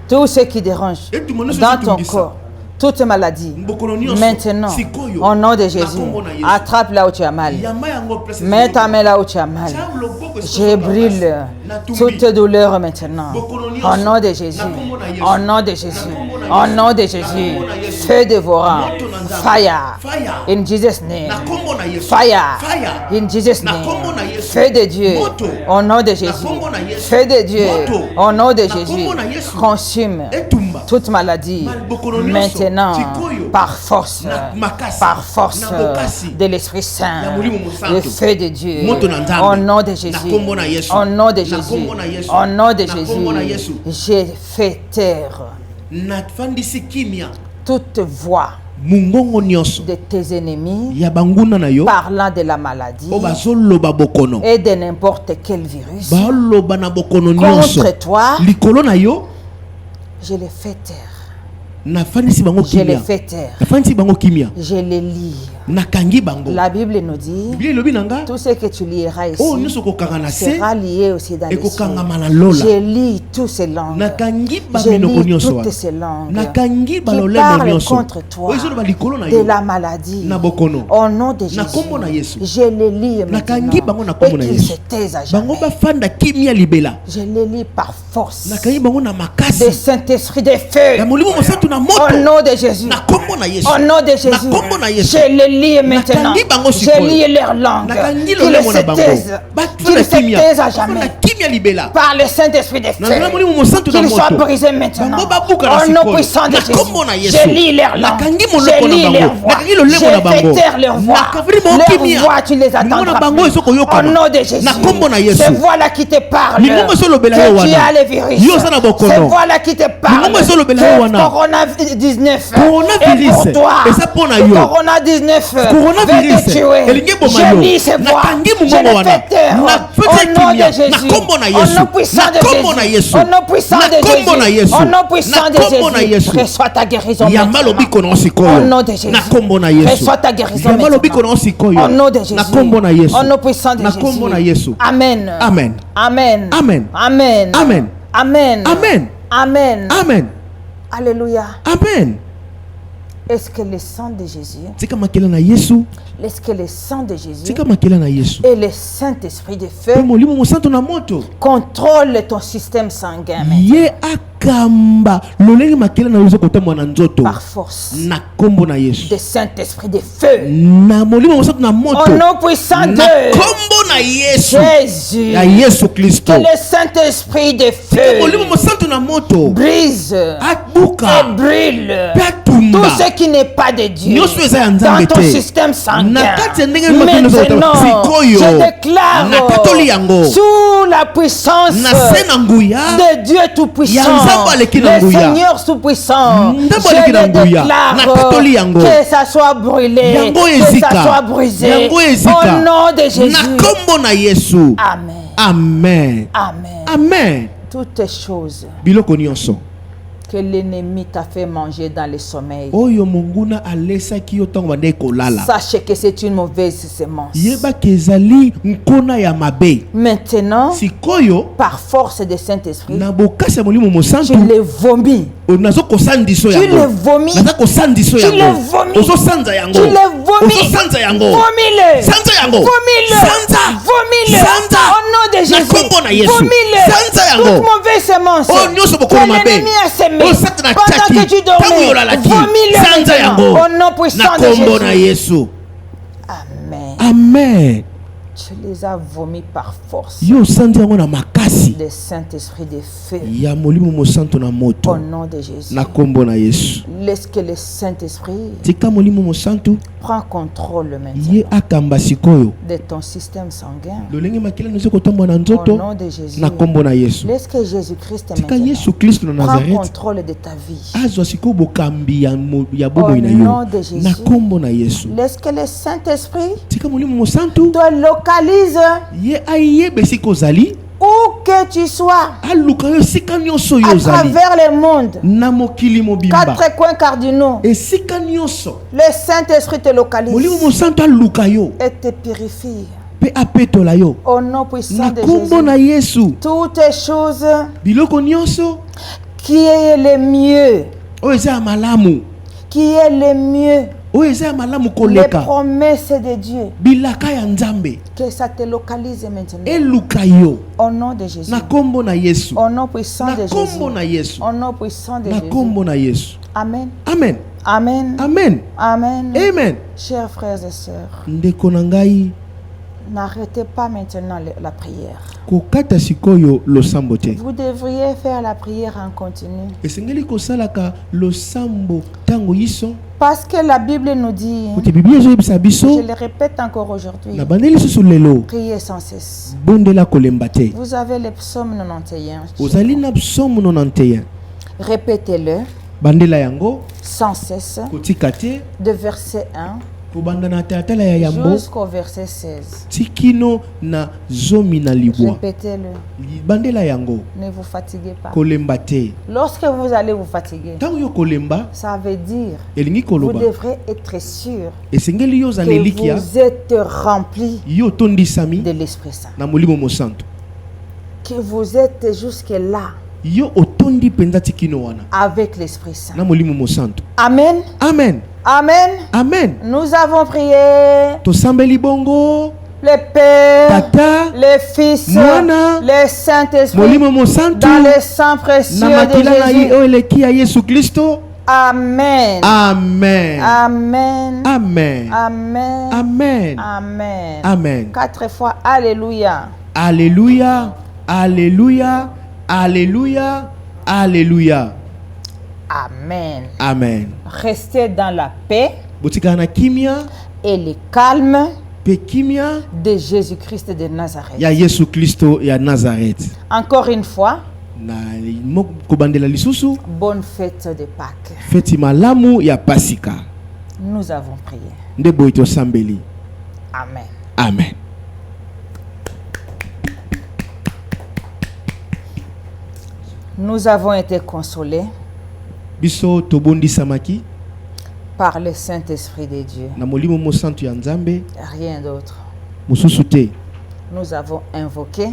S1: tout ce qui dérange
S2: Et tout le monde
S1: dans
S2: se
S1: ton
S2: dit ça.
S1: corps. Toute maladie.
S2: Mbokolo nyonso,
S1: Maintenant,
S2: sikoyo,
S1: au nom de
S2: na
S1: Jésus,
S2: kombo na Yesu.
S1: attrape là où tu as mal.
S2: yamba yango place
S1: Mets ta main là où tu as mal.
S2: Tia loboko
S1: Je
S2: sikoyo
S1: brûle
S2: na tumbi.
S1: toute douleur maintenant.
S2: Bokolo nyonso,
S1: Au nom de Jésus.
S2: na kombo na Yesu.
S1: Au nom de Jésus.
S2: Na
S1: Au nom de Jésus.
S2: kombo na Yesu.
S1: Feu dévorant.
S2: Moto na nzambe.
S1: Fire.
S2: Fire.
S1: In Jesus' name.
S2: na kombo na Yesu
S1: Fire.
S2: Fire.
S1: In Jesus'
S2: Na
S1: name.
S2: kombo na Yesu.
S1: Feu de Dieu.
S2: Moto.
S1: Au nom de Jésus.
S2: kombo na Yesu.
S1: Feu de Dieu.
S2: Moto.
S1: Au nom de
S2: Na
S1: Jésus.
S2: kombo na Yesu.
S1: Consume
S2: etumba
S1: toute maladie
S2: Bokolo nyonso,
S1: maintenant
S2: sikoyo,
S1: par force,
S2: na makasi,
S1: par force
S2: na bokasi,
S1: de l'Esprit Saint,
S2: ya molimo mosantu,
S1: le feu de Dieu,
S2: moto na nzambe,
S1: au nom de
S2: na
S1: Jésus,
S2: kombo na Yesu,
S1: au nom de
S2: na
S1: Jésus,
S2: kombo na Yesu,
S1: au nom de
S2: na kombo na Yesu.
S1: Jésus, j'ai fait taire
S2: nafandisi kimia
S1: toute voix
S2: mungongo nyonso
S1: de tes ennemis
S2: ya banguna na yo
S1: parlant de la maladie
S2: o bazoloba bokono
S1: et de n'importe quel virus
S2: baloba na bokono nyonso
S1: contre toi,
S2: likolo na yo
S1: je les fais taire,
S2: nafandisi bango
S1: je les
S2: kimia
S1: fais taire,
S2: nafandisi bango kimia
S1: je les lis.
S2: nakangi bango
S1: La Bible nous dit,
S2: biblia elobi na nga
S1: tout ce que tu lieras ici
S2: oyo nyonso okokanga na se
S1: sera lié aussi dans les cieux.
S2: ekokangama na lola
S1: Je lis toutes ces langues.
S2: nakangi
S1: Je
S2: baminoko
S1: lis
S2: nyonso
S1: toutes
S2: wana
S1: ces langues
S2: nakangi
S1: qui
S2: balolemo
S1: parlent
S2: nyonso
S1: contre toi
S2: oyo ezoloba likolo na
S1: de
S2: yo
S1: la maladie.
S2: na bokono
S1: Au nom de Jésus,
S2: na kombo na Yesu.
S1: je les lis
S2: nakangi bango na
S1: maintenant
S2: kombo na
S1: et qu'ils
S2: Yesu
S1: se taisent à
S2: bango
S1: jamais.
S2: bafanda kimia libela
S1: Je les lis par force
S2: nakangi bango na
S1: de
S2: makasi
S1: Saint-Esprit de
S2: ya
S1: feu.
S2: molimo mosantu na
S1: Au
S2: moto
S1: nom de Jésus.
S2: na kombo na Yesu
S1: Au nom de
S2: na
S1: Jésus,
S2: kombo na Yesu
S1: je les lis maintenant. Je lis leur langue. Qu'ils se taisent. Qu'ils se taisent à jamais. Par le Saint-Esprit des frères. Qu'ils soient brisés maintenant. Au nom puissant de Jésus. Je lis leur langue. Je lis leur voix. Je fais taire leur voix. Leur voix, tu les attendras plus. Au nom de Jésus. Ces voix-là qui te parlent. Que tu as les virus. Ces voix-là qui te parlent. Que Corona-19 est pour toi. Corona-19 veut te tuer. Je lis ces voix. Je les fais taire. Au nom de Jésus. Au nom puissant de Jésus. Au nom puissant de Jésus. Au nom puissant de Jésus. Reçois ta guérison maintenant. Au nom de Jésus. Reçois ta guérison maintenant. Au nom de Jésus. Au nom puissant de Jésus. Amen.
S2: Amen.
S1: Amen.
S2: Amen.
S1: Amen.
S2: Amen.
S1: Amen.
S2: Amen.
S1: Amen.
S2: Amen.
S1: Alléluia.
S2: Amen.
S1: Est-ce que le sang de Jésus,
S2: Tika makela na Yesu.
S1: est-ce que le sang de Jésus
S2: Tika makela na Yesu.
S1: et le Saint-Esprit de feu
S2: Pe molimo mosanto na moto.
S1: contrôlent ton système sanguin maintenant,
S2: Ye akamba lolenge makela na Yesu kotamwa na nzoto.
S1: par force
S2: Na kombo na Yesu.
S1: de Saint-Esprit de feu.
S2: Na molimo mosanto na moto.
S1: Au nom puissant
S2: Na
S1: de
S2: kombo na Yesu.
S1: Jésus.
S2: Ya Yesu Kristo.
S1: Que le Saint-Esprit de
S2: Tika molimo
S1: feu
S2: mosanto na moto.
S1: brise
S2: Abuka.
S1: et brûle
S2: Patumba.
S1: tout ce qui n'est pas de Dieu
S2: Nyonso eza ya
S1: dans
S2: Nzambe
S1: ton
S2: te.
S1: système sanguin.
S2: Na kati ya ndenge
S1: Maintenant,
S2: sikoyo.
S1: je déclare
S2: Na katoli yango.
S1: sous la puissance
S2: Na se na nguya.
S1: de Dieu Tout-Puissant,
S2: Ya Nzambe aleki na
S1: le
S2: nguya.
S1: Seigneur Tout-Puissant,
S2: Nzambe
S1: je
S2: aleki na
S1: le
S2: nguya. Na katoli
S1: déclare
S2: yango.
S1: que ça soit brûlé,
S2: Yango
S1: que ça
S2: ezika.
S1: soit brisé,
S2: Yango ezika.
S1: au nom de
S2: Na
S1: Jésus.
S2: kombo na Yesu.
S1: Amen.
S2: Amen.
S1: Amen.
S2: Amen.
S1: Toutes les choses
S2: Biloko nyonso.
S1: que l'ennemi t'a fait manger dans le sommeil,
S2: Oyo monguna alesaki yo tango bande kolala.
S1: sachez que c'est une mauvaise semence.
S2: Yeba kezali nkona ya mabe.
S1: Maintenant,
S2: Sikoyo
S1: par force de Saint-Esprit,
S2: na bokasa molimo
S1: tu
S2: mosantu.
S1: les vomis.
S2: Nazo kosandiso
S1: Tu
S2: yango.
S1: les vomis.
S2: Nazo kosandiso
S1: Tu
S2: yango.
S1: les vomis.
S2: Ozo sanza yango.
S1: Tu les vomis.
S2: Ozo sanza yango.
S1: Vomis-le.
S2: Sanza yango.
S1: Vomis-le.
S2: Sanza.
S1: Vomis-le.
S2: Sanza.
S1: Au nom de
S2: Na
S1: Jésus.
S2: kombo na Yesu.
S1: Vomis-le.
S2: Sanza yango.
S1: Toute mauvaise semence
S2: Oh, nyonso
S1: que
S2: bokolo mabe.
S1: l'ennemi a semé
S2: Oh, Satan a
S1: pendant
S2: tchaki.
S1: que tu
S2: Tango
S1: dormais.
S2: yolalaki.
S1: Vomis-le
S2: Sanza
S1: maintenant.
S2: yango.
S1: Au nom puissant
S2: Na
S1: de
S2: kombo na
S1: Jésus.
S2: Yesu.
S1: Amen.
S2: Amen.
S1: Tu les as vomis par force.
S2: Yo sanza yango na makasi.
S1: Le Saint-Esprit de feu.
S2: Ya molimo mosanto na moto.
S1: Au nom de Jésus.
S2: Na kombo na Yesu.
S1: Laisse que le Saint-Esprit
S2: Tika molimo mosanto.
S1: prend contrôle maintenant
S2: Ye akamba sikoyo.
S1: de ton système sanguin.
S2: Lolenge makila nozo kotamwa na
S1: Au
S2: nzoto.
S1: nom de Jésus.
S2: Na kombo na Yesu.
S1: Laisse que Jésus-Christ
S2: Tika
S1: maintenant
S2: Yesu Kristo na
S1: prend
S2: Nazareth.
S1: contrôle de ta vie.
S2: Azwa sikoyo bokambi ya
S1: Au
S2: bomoi na
S1: nom
S2: yo.
S1: de Jésus.
S2: Na kombo na Yesu.
S1: Laisse que le Saint-Esprit
S2: Tika molimo mosanto.
S1: te localise
S2: Ye ayebe siko zali.
S1: où que tu sois
S2: Aluka yo sika nyonso
S1: à
S2: yo zali.
S1: travers le monde.
S2: Na mokili mobimba.
S1: 4 coins cardinaux.
S2: Esika nyonso.
S1: Le Saint-Esprit te localise
S2: Molimo mosanto aluka yo.
S1: et te purifie.
S2: Pe apetola yo.
S1: Au nom puissant
S2: Na
S1: de
S2: kombo na
S1: Jésus.
S2: Yesu.
S1: Toutes les choses
S2: Biloko nyonso.
S1: qui est le mieux,
S2: Oyo eza ya malamu.
S1: qui est le mieux,
S2: Oyo eza ya malamu
S1: les
S2: koleka.
S1: promesses de Dieu,
S2: Bilaka ya Nzambe.
S1: que ça te localise maintenant.
S2: Eluka yo.
S1: Au nom de Jésus.
S2: Na kombo na Yesu.
S1: Au nom puissant
S2: Na
S1: de
S2: kombo na
S1: Jésus.
S2: Yesu.
S1: Au nom puissant de
S2: Na
S1: Jésus.
S2: kombo na Yesu.
S1: Amen.
S2: Amen.
S1: Amen.
S2: Amen.
S1: Amen.
S2: Amen.
S1: Chers frères et sœurs,
S2: Ndeko na ngai
S1: n'arrêtez pas maintenant la prière.
S2: kokata sikoyo losambo te.
S1: Vous devriez faire la prière en continu.
S2: Esengeli kosalaka losambo tango yiso.
S1: Parce que la Bible nous dit,
S2: Kote Biblia ezoyebisa
S1: je
S2: biso
S1: le répète encore aujourd'hui,
S2: na bandeli susu lelo
S1: priez sans cesse.
S2: bondela kolemba te.
S1: Vous avez le psaume 91.
S2: Ozali na psomo 91.
S1: Répétez-le
S2: Bandela yango
S1: sans cesse,
S2: kotika te
S1: de verset 1
S2: kobanda na tatala ya yambo
S1: jusqu'au verset 16.
S2: tikino na zomi na libwa.
S1: Répétez-le.
S2: Bandela yango
S1: Ne vous fatiguez pas.
S2: kolemba te.
S1: Lorsque vous allez vous fatiguer,
S2: Tango yo kolemba
S1: ça veut dire
S2: elingi
S1: vous
S2: koloba
S1: devrez être sûr
S2: esengeli yo zala
S1: que
S2: elikia
S1: vous êtes rempli
S2: yo tondisami
S1: de l'Esprit Saint.
S2: na molimo mosanto.
S1: Que vous êtes jusque-là
S2: Yo otondi penza tikino wana
S1: avec l'Esprit Saint.
S2: na molimo mosanto.
S1: Amen.
S2: Amen.
S1: Amen.
S2: Amen.
S1: Nous avons prié
S2: Tosambeli bongo
S1: le Père,
S2: tata
S1: le Fils,
S2: Mwana,
S1: le Saint-Esprit
S2: molimo mosanto
S1: dans le sang précieux
S2: na
S1: de
S2: makila na
S1: Jésus.
S2: ye eleki ya Yesu Kristo.
S1: Amen.
S2: Amen.
S1: Amen.
S2: Amen.
S1: Amen.
S2: Amen.
S1: Amen.
S2: Amen.
S1: 4 fois Alléluia.
S2: Alléluia. Alléluia. Alléluia. Alléluia.
S1: Amen.
S2: Amen.
S1: Restez dans la paix
S2: Botikana kimia
S1: et le calme
S2: pe kimia
S1: de Jésus-Christ de Nazareth.
S2: ya Yesu Kristo ya Nazareth.
S1: Encore une fois,
S2: Na kobandela lisusu
S1: bonne fête de Pâques.
S2: feti malamu ya Pasika.
S1: Nous avons prié.
S2: Nde boito sambeli.
S1: Amen.
S2: Amen.
S1: Nous avons été consolés
S2: Biso tobondi samaki
S1: par le Saint-Esprit de Dieu.
S2: na molimo mo santu ya Nzambe
S1: Rien d'autre.
S2: mususu te.
S1: Nous avons invoqué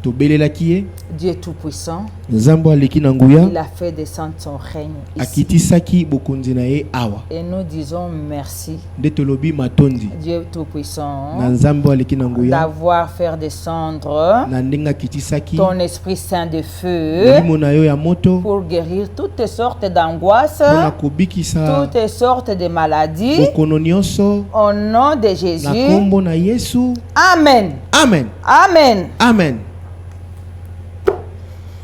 S2: Tobelelaki ye
S1: Dieu Tout-Puissant.
S2: Nzambe aleki na nguya
S1: Il a fait descendre son règne ici.
S2: akitisaki bokonzi na ye awa.
S1: Et nous disons merci,
S2: Nde tolobi matondi
S1: Dieu Tout-Puissant,
S2: na Nzambe aleki na nguya
S1: d'avoir fait descendre
S2: na ndenge akitisaki
S1: ton Esprit Saint de feu
S2: molimo na yo ya moto
S1: pour guérir toutes sortes d'angoisses,
S2: mpona kobikisa
S1: toutes sortes de maladies.
S2: bokono nyonso
S1: Au nom de
S2: na
S1: Jésus.
S2: kombo na Yesu.
S1: Amen.
S2: Amen.
S1: Amen.
S2: Amen.